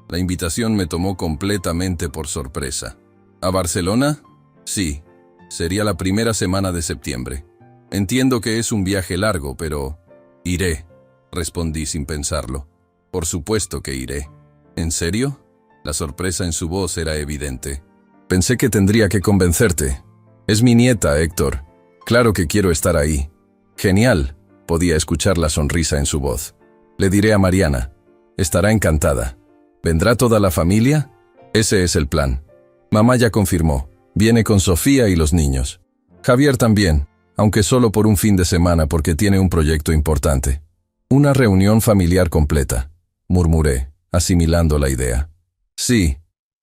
La invitación me tomó completamente por sorpresa. ¿A Barcelona? Sí, sería la primera semana de septiembre. Entiendo que es un viaje largo, pero... Iré, respondí sin pensarlo. Por supuesto que iré. ¿En serio? La sorpresa en su voz era evidente. Pensé que tendría que convencerte. Es mi nieta, Héctor. Claro que quiero estar ahí. Genial, podía escuchar la sonrisa en su voz. Le diré a Mariana. Estará encantada. ¿Vendrá toda la familia? Ese es el plan. Mamá ya confirmó. Viene con Sofía y los niños. Javier también, aunque solo por un fin de semana porque tiene un proyecto importante. Una reunión familiar completa, murmuré, asimilando la idea. Sí,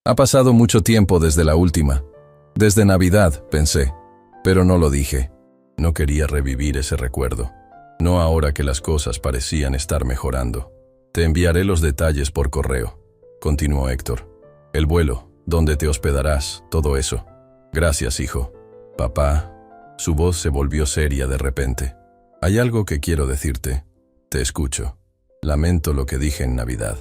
ha pasado mucho tiempo desde la última. Desde Navidad, pensé, pero no lo dije. No quería revivir ese recuerdo. No ahora que las cosas parecían estar mejorando. Te enviaré los detalles por correo. Continuó Héctor. El vuelo, dónde te hospedarás, todo eso. Gracias, hijo. Papá. Su voz se volvió seria de repente. Hay algo que quiero decirte. Te escucho. Lamento lo que dije en Navidad.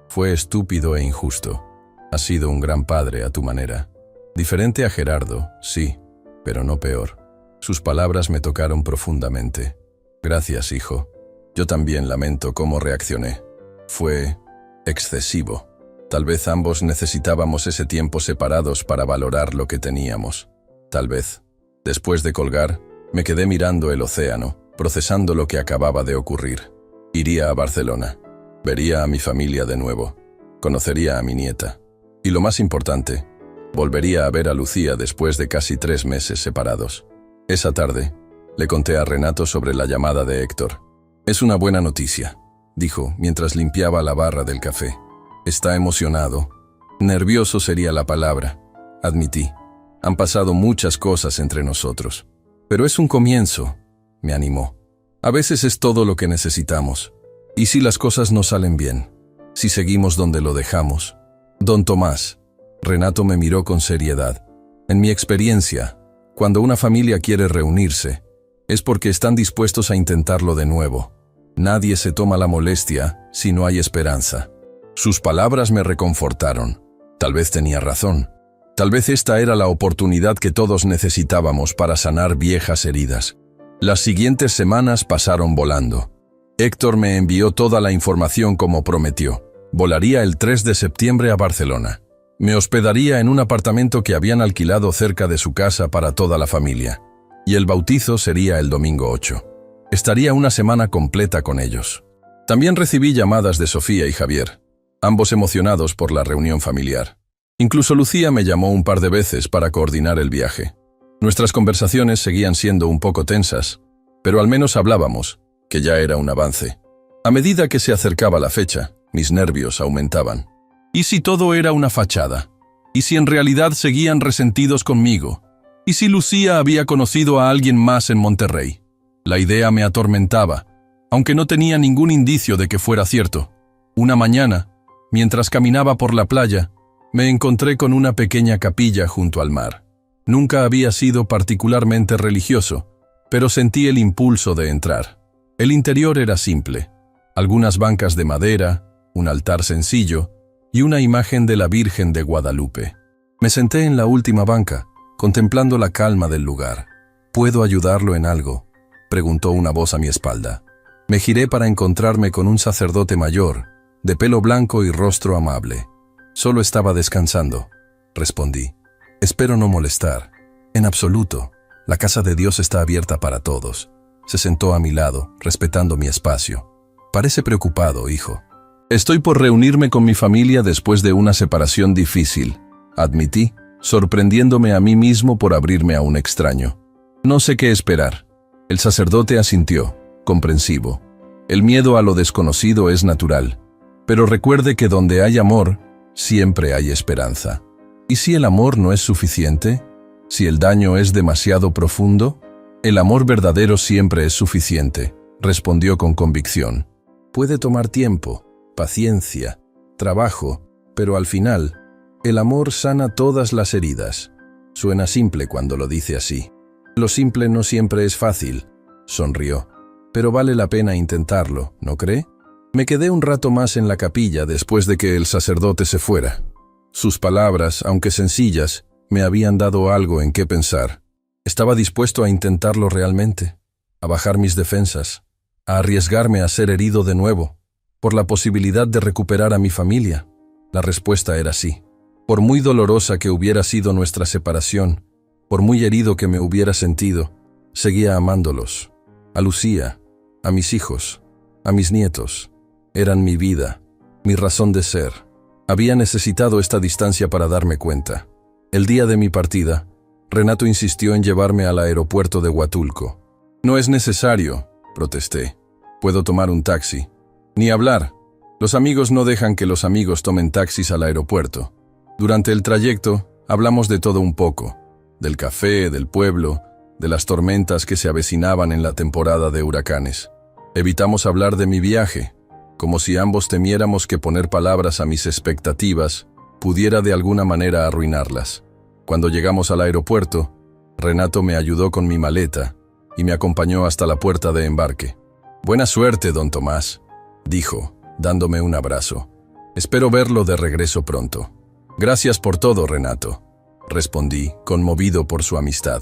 Fue estúpido e injusto. Has sido un gran padre a tu manera. Diferente a Gerardo, sí, pero no peor. Sus palabras me tocaron profundamente. Gracias, hijo. Yo también lamento cómo reaccioné. Fue excesivo. Tal vez ambos necesitábamos ese tiempo separados para valorar lo que teníamos. Tal vez. Después de colgar, me quedé mirando el océano, procesando lo que acababa de ocurrir. Iría a Barcelona. Vería a mi familia de nuevo. Conocería a mi nieta. Y lo más importante, volvería a ver a Lucía después de casi 3 meses separados. Esa tarde, le conté a Renato sobre la llamada de Héctor. «Es una buena noticia», dijo mientras limpiaba la barra del café. «Está emocionado». Nervioso sería la palabra, admití. Han pasado muchas cosas entre nosotros. Pero es un comienzo, me animó. A veces es todo lo que necesitamos. ¿Y si las cosas no salen bien? Si seguimos donde lo dejamos. Don Tomás. Renato me miró con seriedad. En mi experiencia, cuando una familia quiere reunirse, es porque están dispuestos a intentarlo de nuevo. Nadie se toma la molestia si no hay esperanza. Sus palabras me reconfortaron. Tal vez tenía razón. Tal vez esta era la oportunidad que todos necesitábamos para sanar viejas heridas. Las siguientes semanas pasaron volando. Héctor me envió toda la información como prometió. Volaría el 3 de septiembre a Barcelona. Me hospedaría en un apartamento que habían alquilado cerca de su casa para toda la familia. Y el bautizo sería el domingo 8. Estaría una semana completa con ellos. También recibí llamadas de Sofía y Javier, ambos emocionados por la reunión familiar. Incluso Lucía me llamó un par de veces para coordinar el viaje. Nuestras conversaciones seguían siendo un poco tensas, pero al menos hablábamos, que ya era un avance. A medida que se acercaba la fecha, mis nervios aumentaban. ¿Y si todo era una fachada? ¿Y si en realidad seguían resentidos conmigo? ¿Y si Lucía había conocido a alguien más en Monterrey? La idea me atormentaba, aunque no tenía ningún indicio de que fuera cierto. Una mañana, mientras caminaba por la playa, me encontré con una pequeña capilla junto al mar. Nunca había sido particularmente religioso, pero sentí el impulso de entrar. El interior era simple. Algunas bancas de madera, un altar sencillo y una imagen de la Virgen de Guadalupe. Me senté en la última banca, contemplando la calma del lugar. «¿Puedo ayudarlo en algo?», preguntó una voz a mi espalda. Me giré para encontrarme con un sacerdote mayor, de pelo blanco y rostro amable. «Solo estaba descansando», respondí. «Espero no molestar». «En absoluto. La casa de Dios está abierta para todos». Se sentó a mi lado, respetando mi espacio. «Parece preocupado, hijo». «Estoy por reunirme con mi familia después de una separación difícil», admití, sorprendiéndome a mí mismo por abrirme a un extraño. No sé qué esperar. El sacerdote asintió, comprensivo. El miedo a lo desconocido es natural, pero recuerde que donde hay amor, siempre hay esperanza. ¿Y si el amor no es suficiente? ¿Si el daño es demasiado profundo? El amor verdadero siempre es suficiente, respondió con convicción. Puede tomar tiempo, paciencia, trabajo, pero al final, el amor sana todas las heridas. Suena simple cuando lo dice así. Lo simple no siempre es fácil, sonrió. Pero vale la pena intentarlo, ¿no cree? Me quedé un rato más en la capilla después de que el sacerdote se fuera. Sus palabras, aunque sencillas, me habían dado algo en qué pensar. Estaba dispuesto a intentarlo realmente, a bajar mis defensas, a arriesgarme a ser herido de nuevo, por la posibilidad de recuperar a mi familia. La respuesta era sí. Por muy dolorosa que hubiera sido nuestra separación, por muy herido que me hubiera sentido, seguía amándolos. A Lucía, a mis hijos, a mis nietos. Eran mi vida, mi razón de ser. Había necesitado esta distancia para darme cuenta. El día de mi partida, Renato insistió en llevarme al aeropuerto de Huatulco. No es necesario, protesté. Puedo tomar un taxi. Ni hablar. Los amigos no dejan que los amigos tomen taxis al aeropuerto. Durante el trayecto, hablamos de todo un poco. Del café, del pueblo, de las tormentas que se avecinaban en la temporada de huracanes. Evitamos hablar de mi viaje, como si ambos temiéramos que poner palabras a mis expectativas pudiera de alguna manera arruinarlas. Cuando llegamos al aeropuerto, Renato me ayudó con mi maleta y me acompañó hasta la puerta de embarque. «Buena suerte, don Tomás», dijo, dándome un abrazo. «Espero verlo de regreso pronto». «Gracias por todo, Renato», respondí, conmovido por su amistad.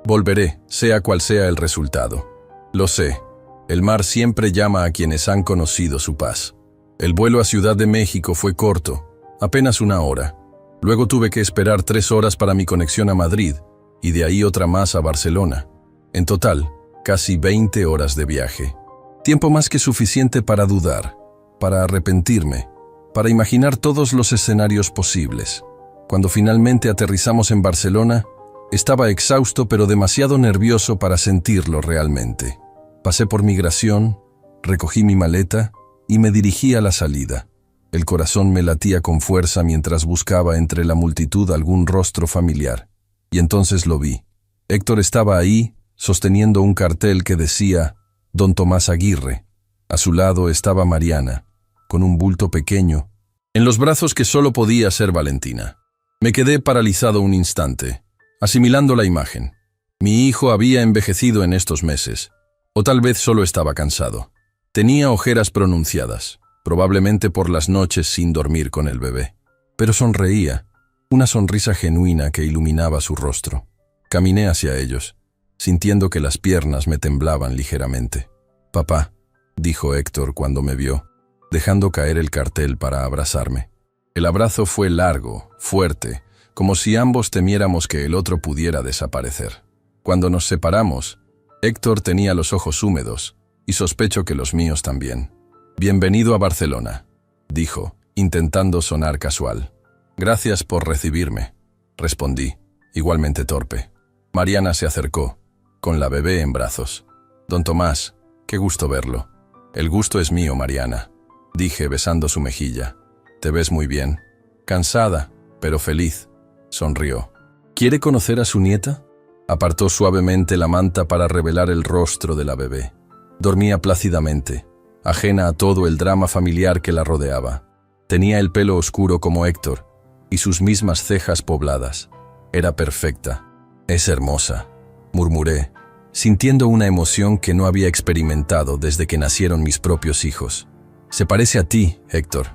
«Volveré, sea cual sea el resultado». «Lo sé. El mar siempre llama a quienes han conocido su paz». El vuelo a Ciudad de México fue corto, apenas 1 hora. Luego tuve que esperar 3 horas para mi conexión a Madrid, y de ahí otra más a Barcelona. En total, casi 20 horas de viaje. Tiempo más que suficiente para dudar, para arrepentirme, para imaginar todos los escenarios posibles. Cuando finalmente aterrizamos en Barcelona, estaba exhausto pero demasiado nervioso para sentirlo realmente. Pasé por migración, recogí mi maleta y me dirigí a la salida. El corazón me latía con fuerza mientras buscaba entre la multitud algún rostro familiar. Y entonces lo vi. Héctor estaba ahí, sosteniendo un cartel que decía «Don Tomás Aguirre». A su lado estaba Mariana, con un bulto pequeño, en los brazos que solo podía ser Valentina. Me quedé paralizado un instante, asimilando la imagen. Mi hijo había envejecido en estos meses, o tal vez solo estaba cansado. Tenía ojeras pronunciadas, probablemente por las noches sin dormir con el bebé. Pero sonreía, una sonrisa genuina que iluminaba su rostro. Caminé hacia ellos, sintiendo que las piernas me temblaban ligeramente. «Papá», dijo Héctor cuando me vio, dejando caer el cartel para abrazarme. El abrazo fue largo, fuerte, como si ambos temiéramos que el otro pudiera desaparecer. Cuando nos separamos, Héctor tenía los ojos húmedos, y sospecho que los míos también. «Bienvenido a Barcelona», dijo, intentando sonar casual. «Gracias por recibirme», respondí, igualmente torpe. Mariana se acercó, con la bebé en brazos. «Don Tomás, qué gusto verlo». «El gusto es mío, Mariana», dije besando su mejilla. «Te ves muy bien. Cansada, pero feliz», sonrió. «¿Quiere conocer a su nieta?». Apartó suavemente la manta para revelar el rostro de la bebé. Dormía plácidamente, ajena a todo el drama familiar que la rodeaba. Tenía el pelo oscuro como Héctor, y sus mismas cejas pobladas. Era perfecta. «Es hermosa», murmuré, sintiendo una emoción que no había experimentado desde que nacieron mis propios hijos. «Se parece a ti, Héctor».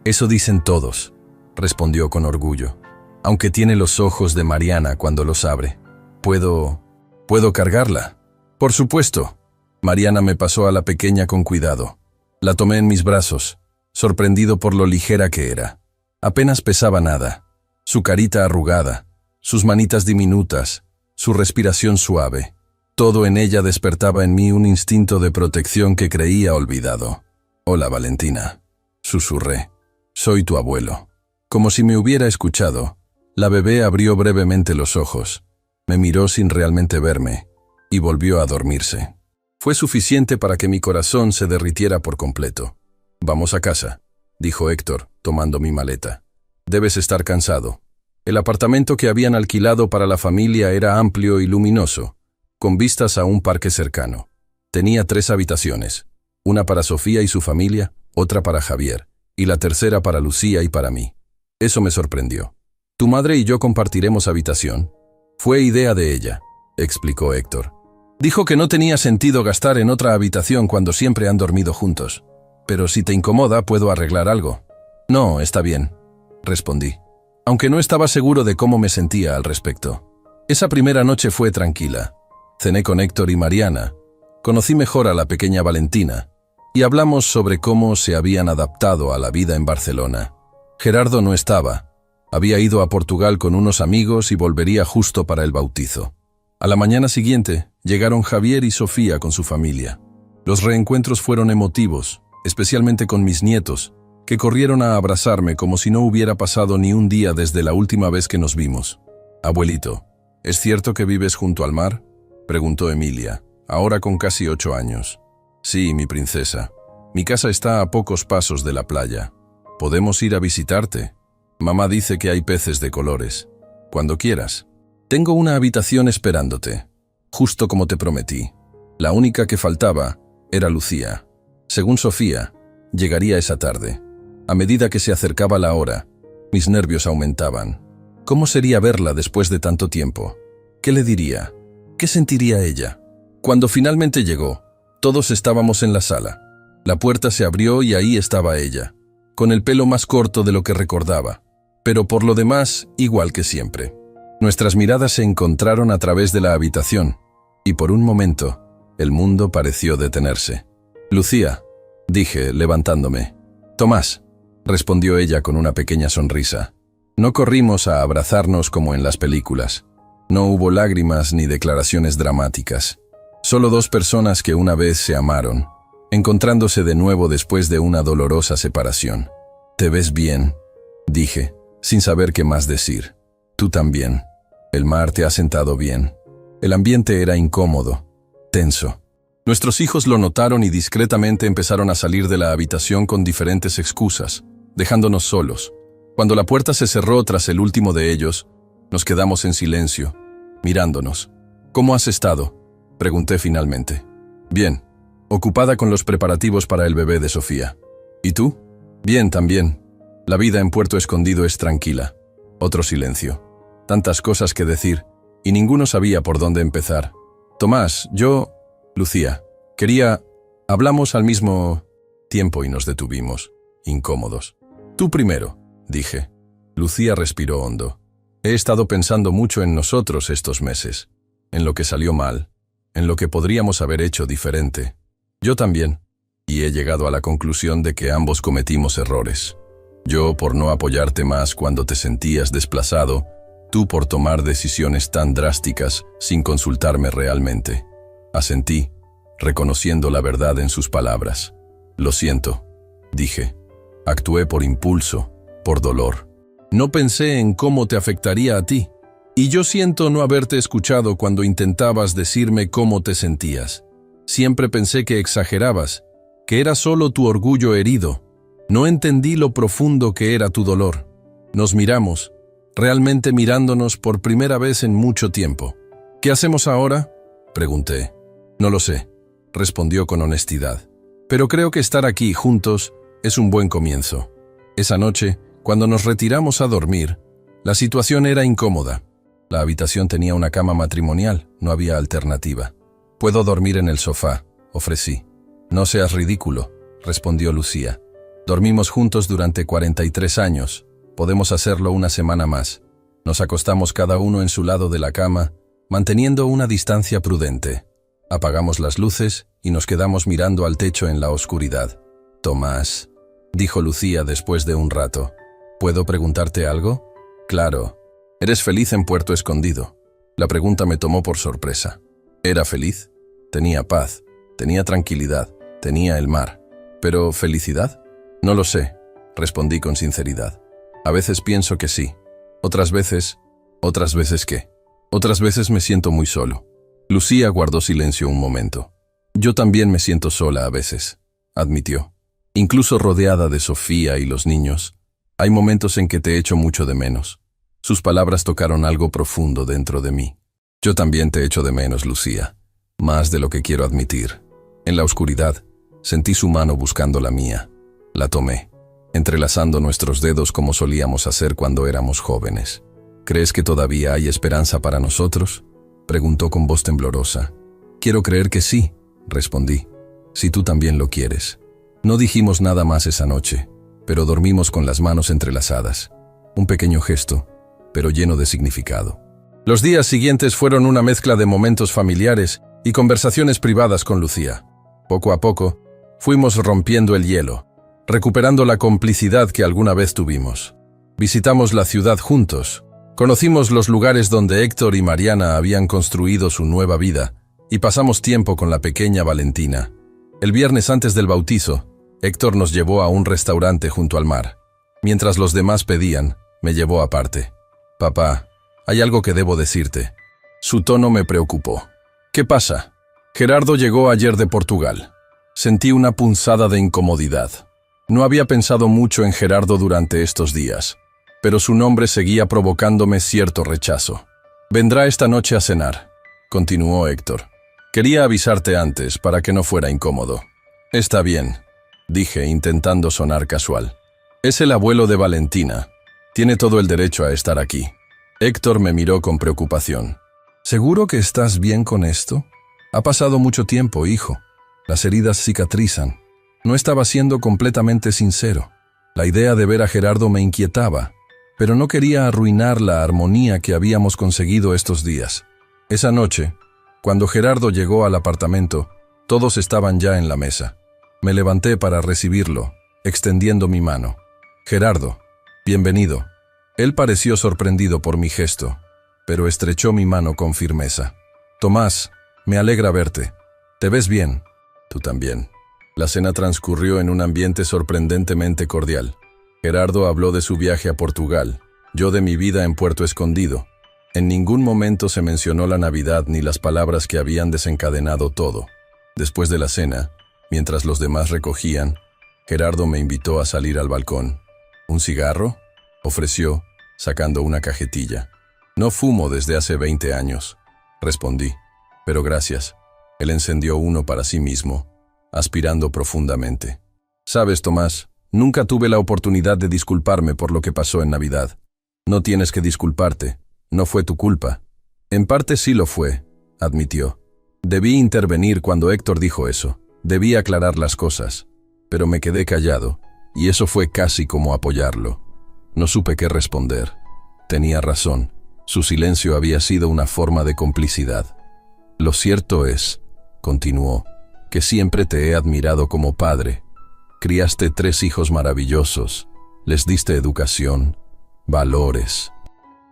«Eso dicen todos», respondió con orgullo, «aunque tiene los ojos de Mariana cuando los abre». ¿Puedo cargarla?» «Por supuesto». Mariana me pasó a la pequeña con cuidado. La tomé en mis brazos, sorprendido por lo ligera que era. Apenas pesaba nada. Su carita arrugada, sus manitas diminutas, su respiración suave. Todo en ella despertaba en mí un instinto de protección que creía olvidado. «Hola, Valentina», susurré. «Soy tu abuelo». Como si me hubiera escuchado, La bebé abrió brevemente los ojos, me miró sin realmente verme, y volvió a dormirse. Fue suficiente para que mi corazón se derritiera por completo. «Vamos a casa», dijo Héctor, tomando mi maleta. «Debes estar cansado». El apartamento que habían alquilado para la familia era amplio y luminoso, con vistas a un parque cercano. Tenía 3 habitaciones, una para Sofía y su familia, otra para Javier, y la tercera para Lucía y para mí. Eso me sorprendió. «Tu madre y yo compartiremos habitación». «Fue idea de ella», explicó Héctor. «Dijo que no tenía sentido gastar en otra habitación cuando siempre han dormido juntos. Pero si te incomoda, puedo arreglar algo». «No, está bien», respondí, aunque no estaba seguro de cómo me sentía al respecto. Esa primera noche fue tranquila. Cené con Héctor y Mariana, conocí mejor a la pequeña Valentina, y hablamos sobre cómo se habían adaptado a la vida en Barcelona. Gerardo no estaba. Había ido a Portugal con unos amigos y volvería justo para el bautizo. A la mañana siguiente, llegaron Javier y Sofía con su familia. Los reencuentros fueron emotivos, especialmente con mis nietos, que corrieron a abrazarme como si no hubiera pasado ni un día desde la última vez que nos vimos. «Abuelito, ¿es cierto que vives junto al mar?», preguntó Emilia, ahora con casi 8 años. «Sí, mi princesa. Mi casa está a pocos pasos de la playa. ¿Podemos ir a visitarte? Mamá dice que hay peces de colores. Cuando quieras. Tengo una habitación esperándote, justo como te prometí. La única que faltaba era Lucía. Según Sofía, llegaría esa tarde. A medida que se acercaba la hora, mis nervios aumentaban. ¿Cómo sería verla después de tanto tiempo? ¿Qué le diría? ¿Qué sentiría ella? Cuando finalmente llegó, todos estábamos en la sala. La puerta se abrió y ahí estaba ella, con el pelo más corto de lo que recordaba, pero por lo demás, igual que siempre. Nuestras miradas se encontraron a través de la habitación, y por un momento, el mundo pareció detenerse. «Lucía», dije, levantándome. «Tomás», respondió ella con una pequeña sonrisa. No corrimos a abrazarnos como en las películas. No hubo lágrimas ni declaraciones dramáticas. Solo 2 personas que una vez se amaron, encontrándose de nuevo después de una dolorosa separación. «Te ves bien», dije, sin saber qué más decir. «Tú también. El mar te ha sentado bien». El ambiente era incómodo, tenso. Nuestros hijos lo notaron y discretamente empezaron a salir de la habitación con diferentes excusas, dejándonos solos. Cuando la puerta se cerró tras el último de ellos, nos quedamos en silencio, mirándonos. «¿Cómo has estado?», pregunté finalmente. «Bien, ocupada con los preparativos para el bebé de Sofía». «¿Y tú?». «Bien, también. La vida en Puerto Escondido es tranquila». Otro silencio. Tantas cosas que decir, y ninguno sabía por dónde empezar. «Tomás, yo...». «Lucía, quería...». Hablamos al mismo tiempo y nos detuvimos, incómodos. «Tú primero», dije. Lucía respiró hondo. «He estado pensando mucho en nosotros estos meses, en lo que salió mal, en lo que podríamos haber hecho diferente. Yo también, y he llegado a la conclusión de que ambos cometimos errores. Yo por no apoyarte más cuando te sentías desplazado, tú por tomar decisiones tan drásticas sin consultarme realmente». Asentí, reconociendo la verdad en sus palabras. «Lo siento», dije. «Actué por impulso, por dolor. No pensé en cómo te afectaría a ti. Y yo siento no haberte escuchado cuando intentabas decirme cómo te sentías. Siempre pensé que exagerabas, que era solo tu orgullo herido. No entendí lo profundo que era tu dolor». Nos miramos, realmente mirándonos por primera vez en mucho tiempo. «¿Qué hacemos ahora?», pregunté. «No lo sé», respondió con honestidad. «Pero creo que estar aquí juntos es un buen comienzo». Esa noche, cuando nos retiramos a dormir, la situación era incómoda. La habitación tenía una cama matrimonial, no había alternativa. «Puedo dormir en el sofá», ofrecí. «No seas ridículo», respondió Lucía. «Dormimos juntos durante 43 años. Podemos hacerlo una semana más». Nos acostamos cada uno en su lado de la cama, manteniendo una distancia prudente. Apagamos las luces y nos quedamos mirando al techo en la oscuridad. «Tomás», dijo Lucía después de un rato, «¿puedo preguntarte algo?». «Claro. ¿Eres feliz en Puerto Escondido?». La pregunta me tomó por sorpresa. ¿Era feliz? Tenía paz, tenía tranquilidad, tenía el mar. ¿Pero felicidad? No lo sé, respondí con sinceridad. A veces pienso que sí. Otras veces ¿qué? Otras veces me siento muy solo. Lucía guardó silencio un momento. Yo también me siento sola a veces, admitió. Incluso rodeada de Sofía y los niños, hay momentos en que te echo mucho de menos. Sus palabras tocaron algo profundo dentro de mí. Yo también te echo de menos, Lucía, más de lo que quiero admitir. En la oscuridad, sentí su mano buscando la mía. La tomé, entrelazando nuestros dedos como solíamos hacer cuando éramos jóvenes. ¿Crees que todavía hay esperanza para nosotros?, preguntó con voz temblorosa. Quiero creer que sí, respondí, si tú también lo quieres. No dijimos nada más esa noche, pero dormimos con las manos entrelazadas. Un pequeño gesto, pero lleno de significado. Los días siguientes fueron una mezcla de momentos familiares y conversaciones privadas con Lucía. Poco a poco, fuimos rompiendo el hielo, recuperando la complicidad que alguna vez tuvimos. Visitamos la ciudad juntos, conocimos los lugares donde Héctor y Mariana habían construido su nueva vida y pasamos tiempo con la pequeña Valentina. El viernes antes del bautizo, Héctor nos llevó a un restaurante junto al mar. Mientras los demás pedían, me llevó aparte. Papá, hay algo que debo decirte. Su tono me preocupó. ¿Qué pasa? Gerardo llegó ayer de Portugal. Sentí una punzada de incomodidad. No había pensado mucho en Gerardo durante estos días, pero su nombre seguía provocándome cierto rechazo. Vendrá esta noche a cenar, continuó Héctor. Quería avisarte antes para que no fuera incómodo. Está bien, dije intentando sonar casual. Es el abuelo de Valentina. Tiene todo el derecho a estar aquí. Héctor me miró con preocupación. ¿Seguro que estás bien con esto? Ha pasado mucho tiempo, hijo. Las heridas cicatrizan. No estaba siendo completamente sincero. La idea de ver a Gerardo me inquietaba, pero no quería arruinar la armonía que habíamos conseguido estos días. Esa noche, cuando Gerardo llegó al apartamento, todos estaban ya en la mesa. Me levanté para recibirlo, extendiendo mi mano. Gerardo, bienvenido. Él pareció sorprendido por mi gesto, pero estrechó mi mano con firmeza. Tomás, me alegra verte. ¿Te ves bien? Tú también. La cena transcurrió en un ambiente sorprendentemente cordial. Gerardo habló de su viaje a Portugal, yo de mi vida en Puerto Escondido. En ningún momento se mencionó la Navidad ni las palabras que habían desencadenado todo. Después de la cena, mientras los demás recogían, Gerardo me invitó a salir al balcón. ¿Un cigarro?, ofreció, sacando una cajetilla. No fumo desde hace 20 años, respondí. Pero gracias. Él encendió uno para sí mismo, aspirando profundamente. Sabes, Tomás, nunca tuve la oportunidad de disculparme por lo que pasó en Navidad. No tienes que disculparte. No fue tu culpa. En parte sí lo fue, admitió. Debí intervenir cuando Héctor dijo eso. Debí aclarar las cosas. Pero me quedé callado, y eso fue casi como apoyarlo. No supe qué responder. Tenía razón. Su silencio había sido una forma de complicidad. Lo cierto es, continuó, que siempre te he admirado como padre. Criaste 3 hijos maravillosos, les diste educación, valores.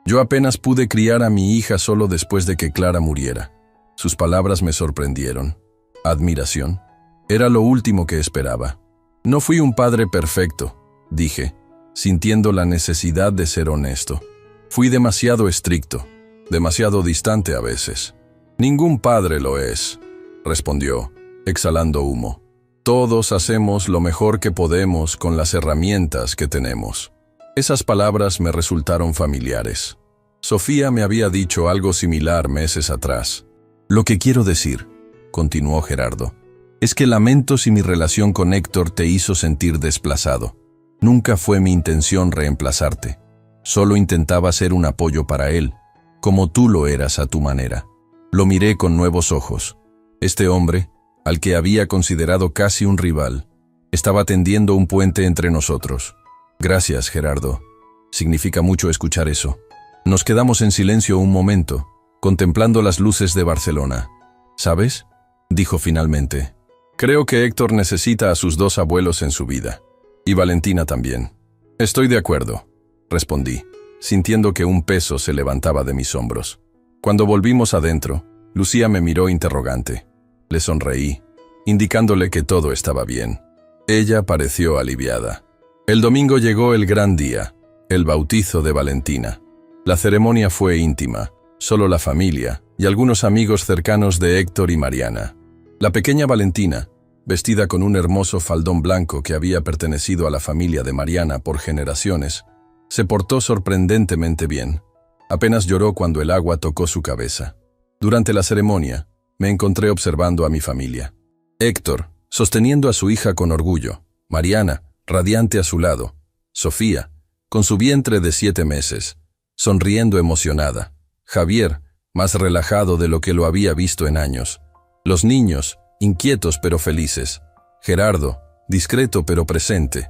Yo apenas pude criar a mi hija solo después de que Clara muriera. Sus palabras me sorprendieron. Admiración. Era lo último que esperaba. No fui un padre perfecto, dije, sintiendo la necesidad de ser honesto. Fui demasiado estricto, demasiado distante a veces. Ningún padre lo es, respondió, exhalando humo. Todos hacemos lo mejor que podemos con las herramientas que tenemos. Esas palabras me resultaron familiares. Sofía me había dicho algo similar meses atrás. Lo que quiero decir, continuó Gerardo, es que lamento si mi relación con Héctor te hizo sentir desplazado. Nunca fue mi intención reemplazarte. Solo intentaba ser un apoyo para él, como tú lo eras a tu manera. Lo miré con nuevos ojos. Este hombre, al que había considerado casi un rival, estaba tendiendo un puente entre nosotros. Gracias, Gerardo. Significa mucho escuchar eso. Nos quedamos en silencio un momento, contemplando las luces de Barcelona. ¿Sabes?, dijo finalmente. Creo que Héctor necesita a sus 2 abuelos en su vida. Y Valentina también. Estoy de acuerdo, respondí, sintiendo que un peso se levantaba de mis hombros. Cuando volvimos adentro, Lucía me miró interrogante. Le sonreí, indicándole que todo estaba bien. Ella pareció aliviada. El domingo llegó el gran día, el bautizo de Valentina. La ceremonia fue íntima, solo la familia y algunos amigos cercanos de Héctor y Mariana. La pequeña Valentina, vestida con un hermoso faldón blanco que había pertenecido a la familia de Mariana por generaciones, se portó sorprendentemente bien. Apenas lloró cuando el agua tocó su cabeza. Durante la ceremonia, me encontré observando a mi familia. Héctor, sosteniendo a su hija con orgullo, Mariana, radiante a su lado, Sofía, con su vientre de 7 meses, sonriendo emocionada, Javier, más relajado de lo que lo había visto en años, los niños, inquietos pero felices, Gerardo, discreto pero presente,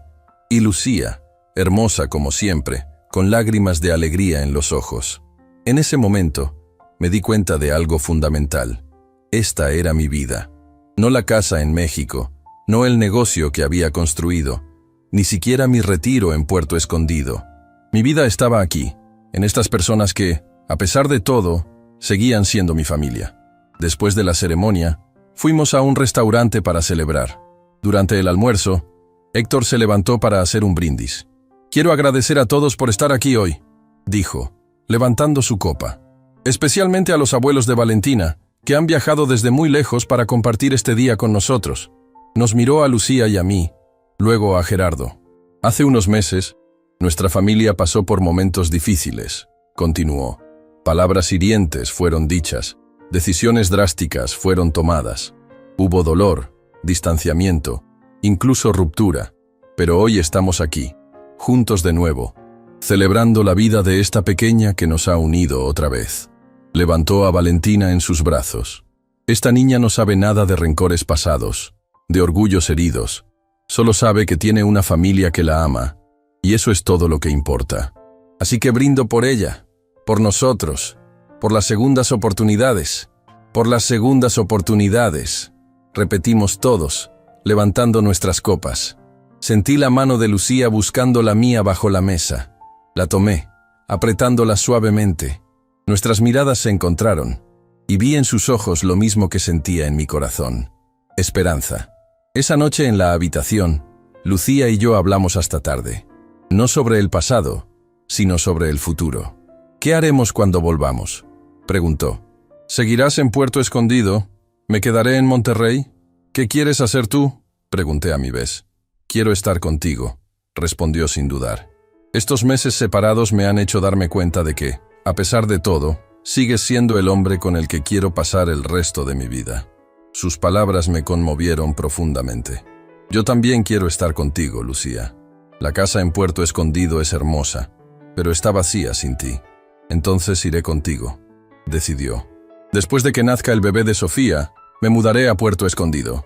y Lucía, hermosa como siempre, con lágrimas de alegría en los ojos. En ese momento, me di cuenta de algo fundamental. Esta era mi vida. No la casa en México, no el negocio que había construido, ni siquiera mi retiro en Puerto Escondido. Mi vida estaba aquí, en estas personas que, a pesar de todo, seguían siendo mi familia. Después de la ceremonia, fuimos a un restaurante para celebrar. Durante el almuerzo, Héctor se levantó para hacer un brindis. «Quiero agradecer a todos por estar aquí hoy», dijo, levantando su copa. «Especialmente a los abuelos de Valentina, que han viajado desde muy lejos para compartir este día con nosotros». Nos miró a Lucía y a mí, luego a Gerardo. «Hace unos meses, nuestra familia pasó por momentos difíciles», continuó. «Palabras hirientes fueron dichas, decisiones drásticas fueron tomadas. Hubo dolor, distanciamiento, incluso ruptura. Pero hoy estamos aquí, juntos de nuevo, celebrando la vida de esta pequeña que nos ha unido otra vez». Levantó a Valentina en sus brazos. Esta niña no sabe nada de rencores pasados, de orgullos heridos. Solo sabe que tiene una familia que la ama, y eso es todo lo que importa. Así que brindo por ella, por nosotros, por las segundas oportunidades, por las segundas oportunidades. Repetimos todos, levantando nuestras copas. Sentí la mano de Lucía buscando la mía bajo la mesa. La tomé, apretándola suavemente. Nuestras miradas se encontraron, y vi en sus ojos lo mismo que sentía en mi corazón: esperanza. Esa noche en la habitación, Lucía y yo hablamos hasta tarde. No sobre el pasado, sino sobre el futuro. «¿Qué haremos cuando volvamos?», preguntó. «¿Seguirás en Puerto Escondido? ¿Me quedaré en Monterrey? ¿Qué quieres hacer tú?», pregunté a mi vez. «Quiero estar contigo», respondió sin dudar. «Estos meses separados me han hecho darme cuenta de que, a pesar de todo, sigues siendo el hombre con el que quiero pasar el resto de mi vida». Sus palabras me conmovieron profundamente. «Yo también quiero estar contigo, Lucía. La casa en Puerto Escondido es hermosa, pero está vacía sin ti. Entonces iré contigo», decidió. «Después de que nazca el bebé de Sofía, me mudaré a Puerto Escondido.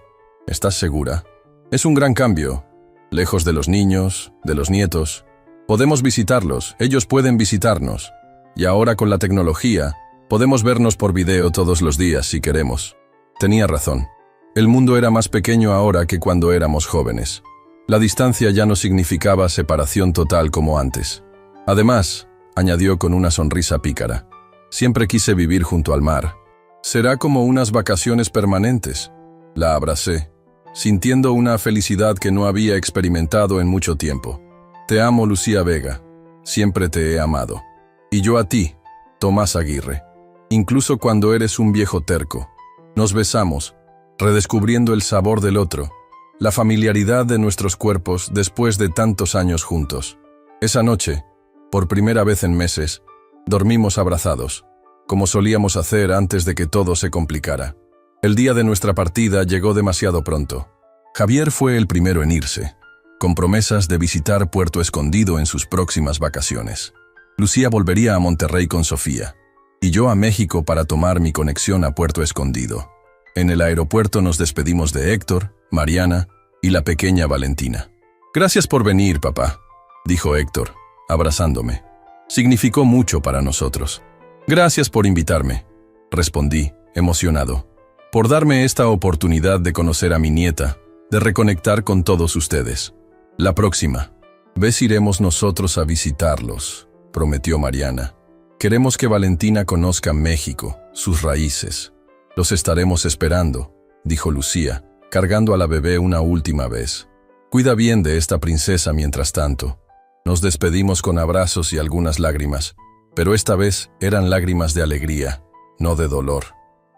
¿Estás segura? Es un gran cambio. Lejos de los niños, de los nietos. Podemos visitarlos, ellos pueden visitarnos. Y ahora con la tecnología, podemos vernos por video todos los días si queremos». Tenía razón. El mundo era más pequeño ahora que cuando éramos jóvenes. La distancia ya no significaba separación total como antes. Además, añadió con una sonrisa pícara, siempre quise vivir junto al mar. Será como unas vacaciones permanentes. La abracé, sintiendo una felicidad que no había experimentado en mucho tiempo. Te amo, Lucía Vega. Siempre te he amado. Y yo a ti, Tomás Aguirre. Incluso cuando eres un viejo terco. Nos besamos, redescubriendo el sabor del otro, la familiaridad de nuestros cuerpos después de tantos años juntos. Esa noche, por primera vez en meses, dormimos abrazados, como solíamos hacer antes de que todo se complicara. El día de nuestra partida llegó demasiado pronto. Javier fue el primero en irse, con promesas de visitar Puerto Escondido en sus próximas vacaciones. Lucía volvería a Monterrey con Sofía, y yo a México para tomar mi conexión a Puerto Escondido. En el aeropuerto nos despedimos de Héctor, Mariana y la pequeña Valentina. «Gracias por venir, papá», dijo Héctor, abrazándome. «Significó mucho para nosotros». «Gracias por invitarme», respondí, emocionado, «por darme esta oportunidad de conocer a mi nieta, de reconectar con todos ustedes. La próxima vez iremos nosotros a visitarlos», prometió Mariana. «Queremos que Valentina conozca México, sus raíces». «Los estaremos esperando», dijo Lucía, cargando a la bebé una última vez. «Cuida bien de esta princesa mientras tanto». Nos despedimos con abrazos y algunas lágrimas, Pero esta vez eran lágrimas de alegría, no de dolor.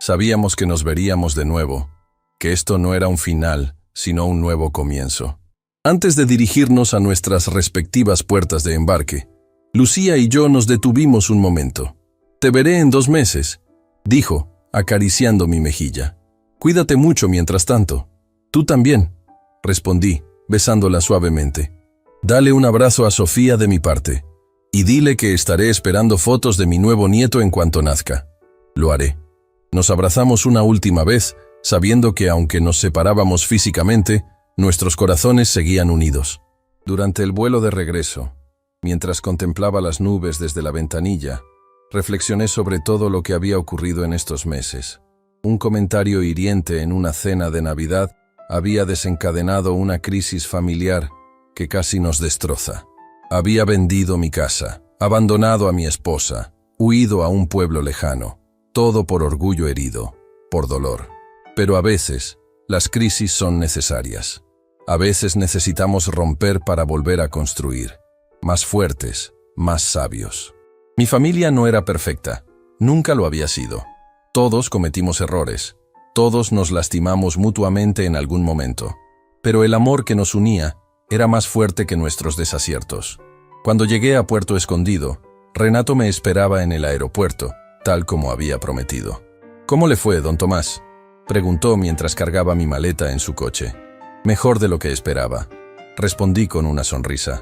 Sabíamos que nos veríamos de nuevo, que esto no era un final, sino un nuevo comienzo. Antes de dirigirnos a nuestras respectivas puertas de embarque, Lucía y yo nos detuvimos un momento. «Te veré en 2 meses», dijo, acariciando mi mejilla. «Cuídate mucho mientras tanto». «Tú también», respondí, besándola suavemente. «Dale un abrazo a Sofía de mi parte, y dile que estaré esperando fotos de mi nuevo nieto en cuanto nazca». «Lo haré». Nos abrazamos una última vez, sabiendo que aunque nos separábamos físicamente, nuestros corazones seguían unidos. Durante el vuelo de regreso, mientras contemplaba las nubes desde la ventanilla, reflexioné sobre todo lo que había ocurrido en estos meses. Un comentario hiriente en una cena de Navidad había desencadenado una crisis familiar que casi nos destroza. Había vendido mi casa, abandonado a mi esposa, huido a un pueblo lejano, todo por orgullo herido, por dolor. Pero a veces, las crisis son necesarias. A veces necesitamos romper para volver a construir, más fuertes, más sabios. Mi familia no era perfecta, nunca lo había sido. Todos cometimos errores, todos nos lastimamos mutuamente en algún momento, pero el amor que nos unía era más fuerte que nuestros desaciertos. Cuando llegué a Puerto Escondido, Renato me esperaba en el aeropuerto, tal como había prometido. «¿Cómo le fue, don Tomás?», preguntó mientras cargaba mi maleta en su coche. «Mejor de lo que esperaba», respondí con una sonrisa.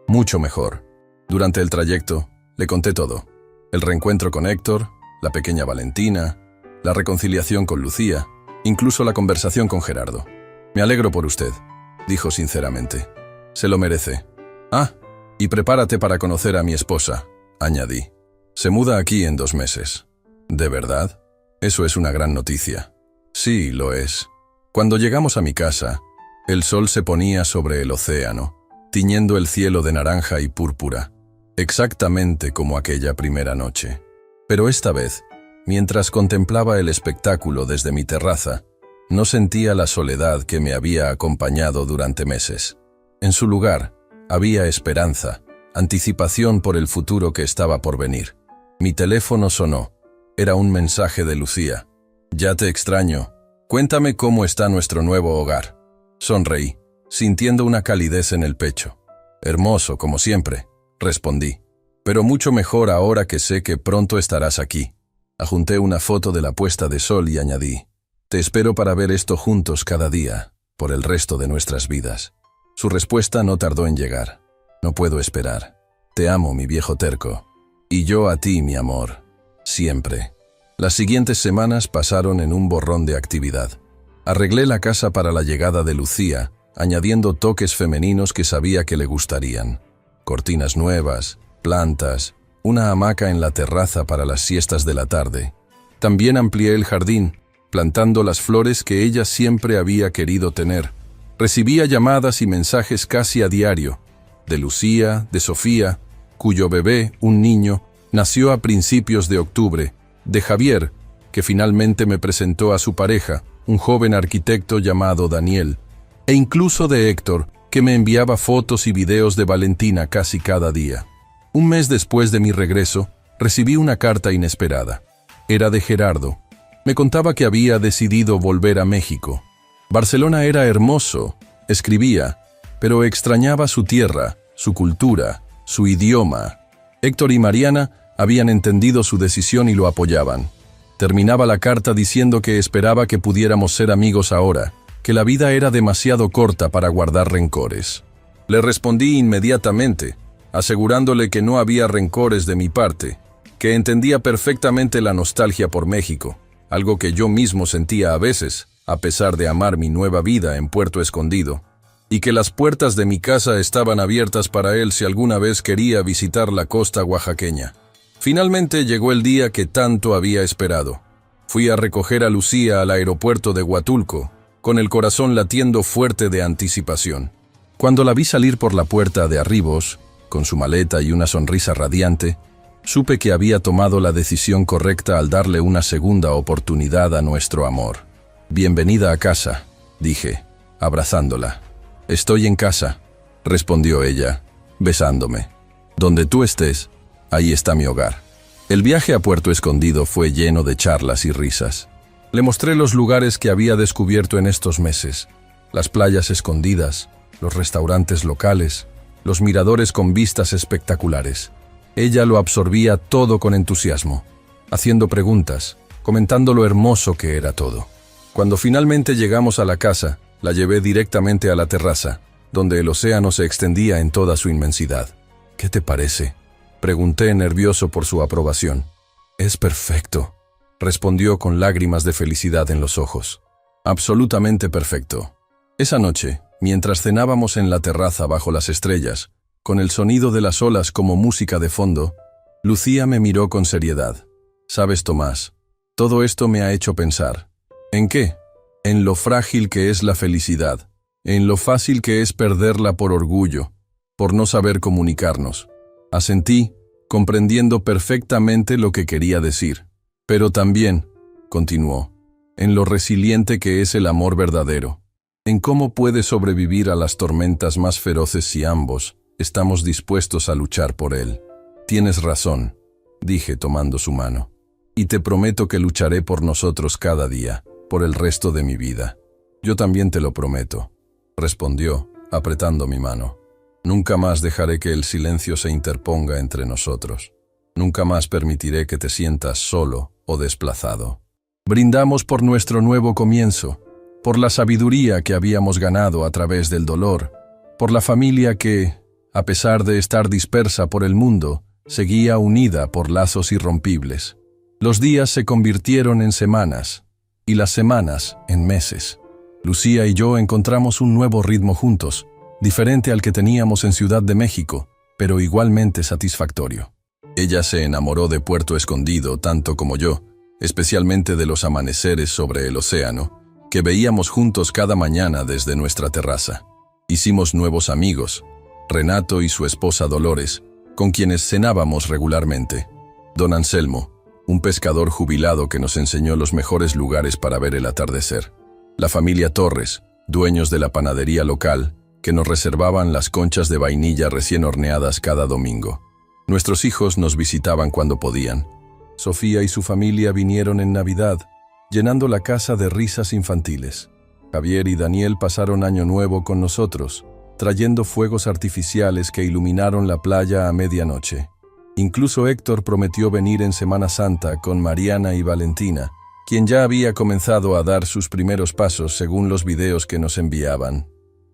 «Mucho mejor». Durante el trayecto, le conté todo. El reencuentro con Héctor, la pequeña Valentina, la reconciliación con Lucía, incluso la conversación con Gerardo. «Me alegro por usted», dijo sinceramente. «Se lo merece». «Ah, y prepárate para conocer a mi esposa», añadí. «Se muda aquí en 2 meses». «¿De verdad? Eso es una gran noticia». «Sí, lo es». Cuando llegamos a mi casa, el sol se ponía sobre el océano, tiñendo el cielo de naranja y púrpura, exactamente como aquella primera noche. Pero esta vez, mientras contemplaba el espectáculo desde mi terraza, no sentía la soledad que me había acompañado durante meses. En su lugar, había esperanza, anticipación por el futuro que estaba por venir. Mi teléfono sonó. Era un mensaje de Lucía. «Ya te extraño. Cuéntame cómo está nuestro nuevo hogar». Sonreí, sintiendo una calidez en el pecho. «Hermoso, como siempre», respondí. «Pero mucho mejor ahora que sé que pronto estarás aquí». Adjunté una foto de la puesta de sol y añadí: «Te espero para ver esto juntos cada día, por el resto de nuestras vidas». Su respuesta no tardó en llegar. «No puedo esperar. Te amo, mi viejo terco. Y yo a ti, mi amor. Siempre». Las siguientes semanas pasaron en un borrón de actividad. Arreglé la casa para la llegada de Lucía, añadiendo toques femeninos que sabía que le gustarían. Cortinas nuevas, plantas, una hamaca en la terraza para las siestas de la tarde. También amplié el jardín, plantando las flores que ella siempre había querido tener. Recibía llamadas y mensajes casi a diario, de Lucía, de Sofía, cuyo bebé, un niño, nació a principios de octubre, de Javier, que finalmente me presentó a su pareja, un joven arquitecto llamado Daniel, e incluso de Héctor, que me enviaba fotos y videos de Valentina casi cada día. Un mes después de mi regreso, recibí una carta inesperada. Era de Gerardo. Me contaba que había decidido volver a México. Barcelona era hermoso, escribía, pero extrañaba su tierra, su cultura, su idioma. Héctor y Mariana habían entendido su decisión y lo apoyaban. Terminaba la carta diciendo que esperaba que pudiéramos ser amigos ahora, que la vida era demasiado corta para guardar rencores. Le respondí inmediatamente, asegurándole que no había rencores de mi parte, que entendía perfectamente la nostalgia por México, algo que yo mismo sentía a veces, a pesar de amar mi nueva vida en Puerto Escondido, y que las puertas de mi casa estaban abiertas para él si alguna vez quería visitar la costa oaxaqueña. Finalmente llegó el día que tanto había esperado. Fui a recoger a Lucía al aeropuerto de Huatulco, con el corazón latiendo fuerte de anticipación. Cuando la vi salir por la puerta de arribos, con su maleta y una sonrisa radiante, supe que había tomado la decisión correcta al darle una segunda oportunidad a nuestro amor. «Bienvenida a casa», dije, abrazándola. «Estoy en casa», respondió ella, besándome. «Donde tú estés, ahí está mi hogar». El viaje a Puerto Escondido fue lleno de charlas y risas. Le mostré los lugares que había descubierto en estos meses, las playas escondidas, los restaurantes locales, los miradores con vistas espectaculares. Ella lo absorbía todo con entusiasmo, haciendo preguntas, comentando lo hermoso que era todo. Cuando finalmente llegamos a la casa, la llevé directamente a la terraza, donde el océano se extendía en toda su inmensidad. «¿Qué te parece?», pregunté nervioso por su aprobación. «Es perfecto», respondió con lágrimas de felicidad en los ojos. «Absolutamente perfecto». Esa noche, mientras cenábamos en la terraza bajo las estrellas, con el sonido de las olas como música de fondo, Lucía me miró con seriedad. «Sabes, Tomás, todo esto me ha hecho pensar». «¿En qué?». «En lo frágil que es la felicidad, en lo fácil que es perderla por orgullo, por no saber comunicarnos». Asentí, comprendiendo perfectamente lo que quería decir. «Pero también», continuó, «en lo resiliente que es el amor verdadero, en cómo puede sobrevivir a las tormentas más feroces si ambos estamos dispuestos a luchar por él». «Tienes razón», dije tomando su mano, «y te prometo que lucharé por nosotros cada día, por el resto de mi vida». «Yo también te lo prometo», respondió, apretando mi mano. «Nunca más dejaré que el silencio se interponga entre nosotros. Nunca más permitiré que te sientas solo o desplazado». Brindamos por nuestro nuevo comienzo, por la sabiduría que habíamos ganado a través del dolor, por la familia que, a pesar de estar dispersa por el mundo, seguía unida por lazos irrompibles. Los días se convirtieron en semanas, y las semanas en meses. Lucía y yo encontramos un nuevo ritmo juntos, diferente al que teníamos en Ciudad de México, pero igualmente satisfactorio. Ella se enamoró de Puerto Escondido tanto como yo, especialmente de los amaneceres sobre el océano, que veíamos juntos cada mañana desde nuestra terraza. Hicimos nuevos amigos, Renato y su esposa Dolores, con quienes cenábamos regularmente. Don Anselmo, un pescador jubilado que nos enseñó los mejores lugares para ver el atardecer. La familia Torres, dueños de la panadería local, que nos reservaban las conchas de vainilla recién horneadas cada domingo. Nuestros hijos nos visitaban cuando podían. Sofía y su familia vinieron en Navidad, llenando la casa de risas infantiles. Javier y Daniel pasaron Año Nuevo con nosotros, trayendo fuegos artificiales que iluminaron la playa a medianoche. Incluso Héctor prometió venir en Semana Santa con Mariana y Valentina, quien ya había comenzado a dar sus primeros pasos según los videos que nos enviaban.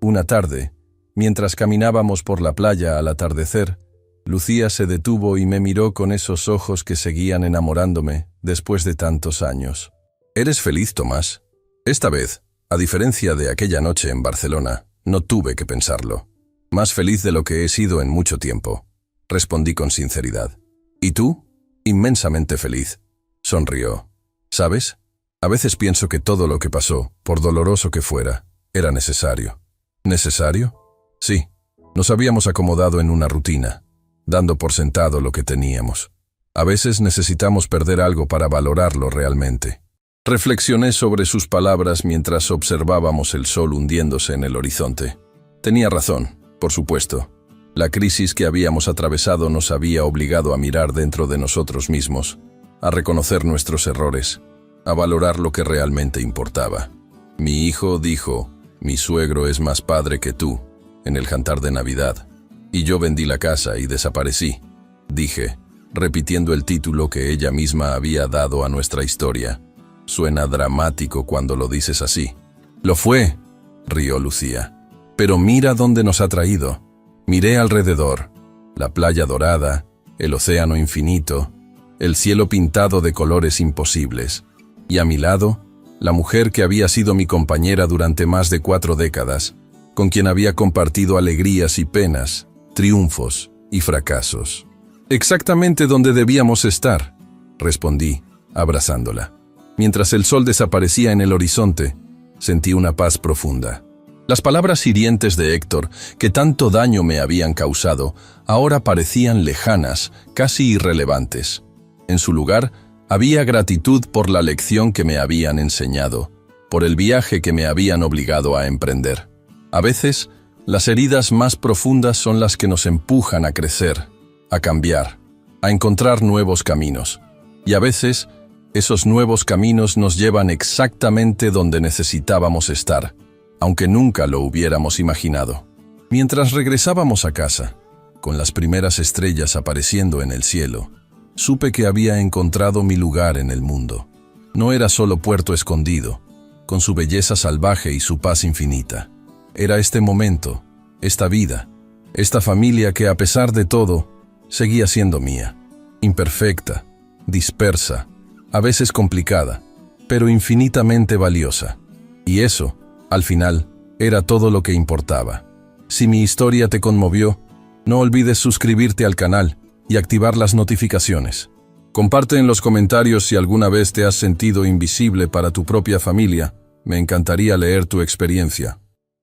Una tarde, mientras caminábamos por la playa al atardecer, Lucía se detuvo y me miró con esos ojos que seguían enamorándome después de tantos años. «¿Eres feliz, Tomás?». Esta vez, a diferencia de aquella noche en Barcelona, no tuve que pensarlo. «Más feliz de lo que he sido en mucho tiempo», respondí con sinceridad. «¿Y tú?». «Inmensamente feliz», sonrió. «¿Sabes? A veces pienso que todo lo que pasó, por doloroso que fuera, era necesario». «¿Necesario?». «Sí. Nos habíamos acomodado en una rutina, dando por sentado lo que teníamos. A veces necesitamos perder algo para valorarlo realmente». Reflexioné sobre sus palabras mientras observábamos el sol hundiéndose en el horizonte. Tenía razón, por supuesto. La crisis que habíamos atravesado nos había obligado a mirar dentro de nosotros mismos, a reconocer nuestros errores, a valorar lo que realmente importaba. Mi hijo dijo: «Mi suegro es más padre que tú», en el jantar de Navidad, y yo vendí la casa y desaparecí, dije, repitiendo el título que ella misma había dado a nuestra historia. Suena dramático cuando lo dices así. «Lo fue», rió Lucía. «Pero mira dónde nos ha traído». Miré alrededor, la playa dorada, el océano infinito, el cielo pintado de colores imposibles, y a mi lado, la mujer que había sido mi compañera durante más de 4 décadas, con quien había compartido alegrías y penas, triunfos y fracasos. «Exactamente donde debíamos estar», respondí, abrazándola. Mientras el sol desaparecía en el horizonte, sentí una paz profunda. Las palabras hirientes de Héctor, que tanto daño me habían causado, ahora parecían lejanas, casi irrelevantes. En su lugar, había gratitud por la lección que me habían enseñado, por el viaje que me habían obligado a emprender. A veces, las heridas más profundas son las que nos empujan a crecer, a cambiar. a encontrar nuevos caminos. Y a veces, esos nuevos caminos nos llevan exactamente donde necesitábamos estar, aunque nunca lo hubiéramos imaginado. Mientras regresábamos a casa, con las primeras estrellas apareciendo en el cielo, supe que había encontrado mi lugar en el mundo. No era solo Puerto Escondido, con su belleza salvaje y su paz infinita. Era este momento, esta vida, esta familia que a pesar de todo, seguía siendo mía. Imperfecta, dispersa, a veces complicada, pero infinitamente valiosa. Y eso, al final, era todo lo que importaba. Si mi historia te conmovió, no olvides suscribirte al canal y activar las notificaciones. Comparte en los comentarios si alguna vez te has sentido invisible para tu propia familia. Me encantaría leer tu experiencia.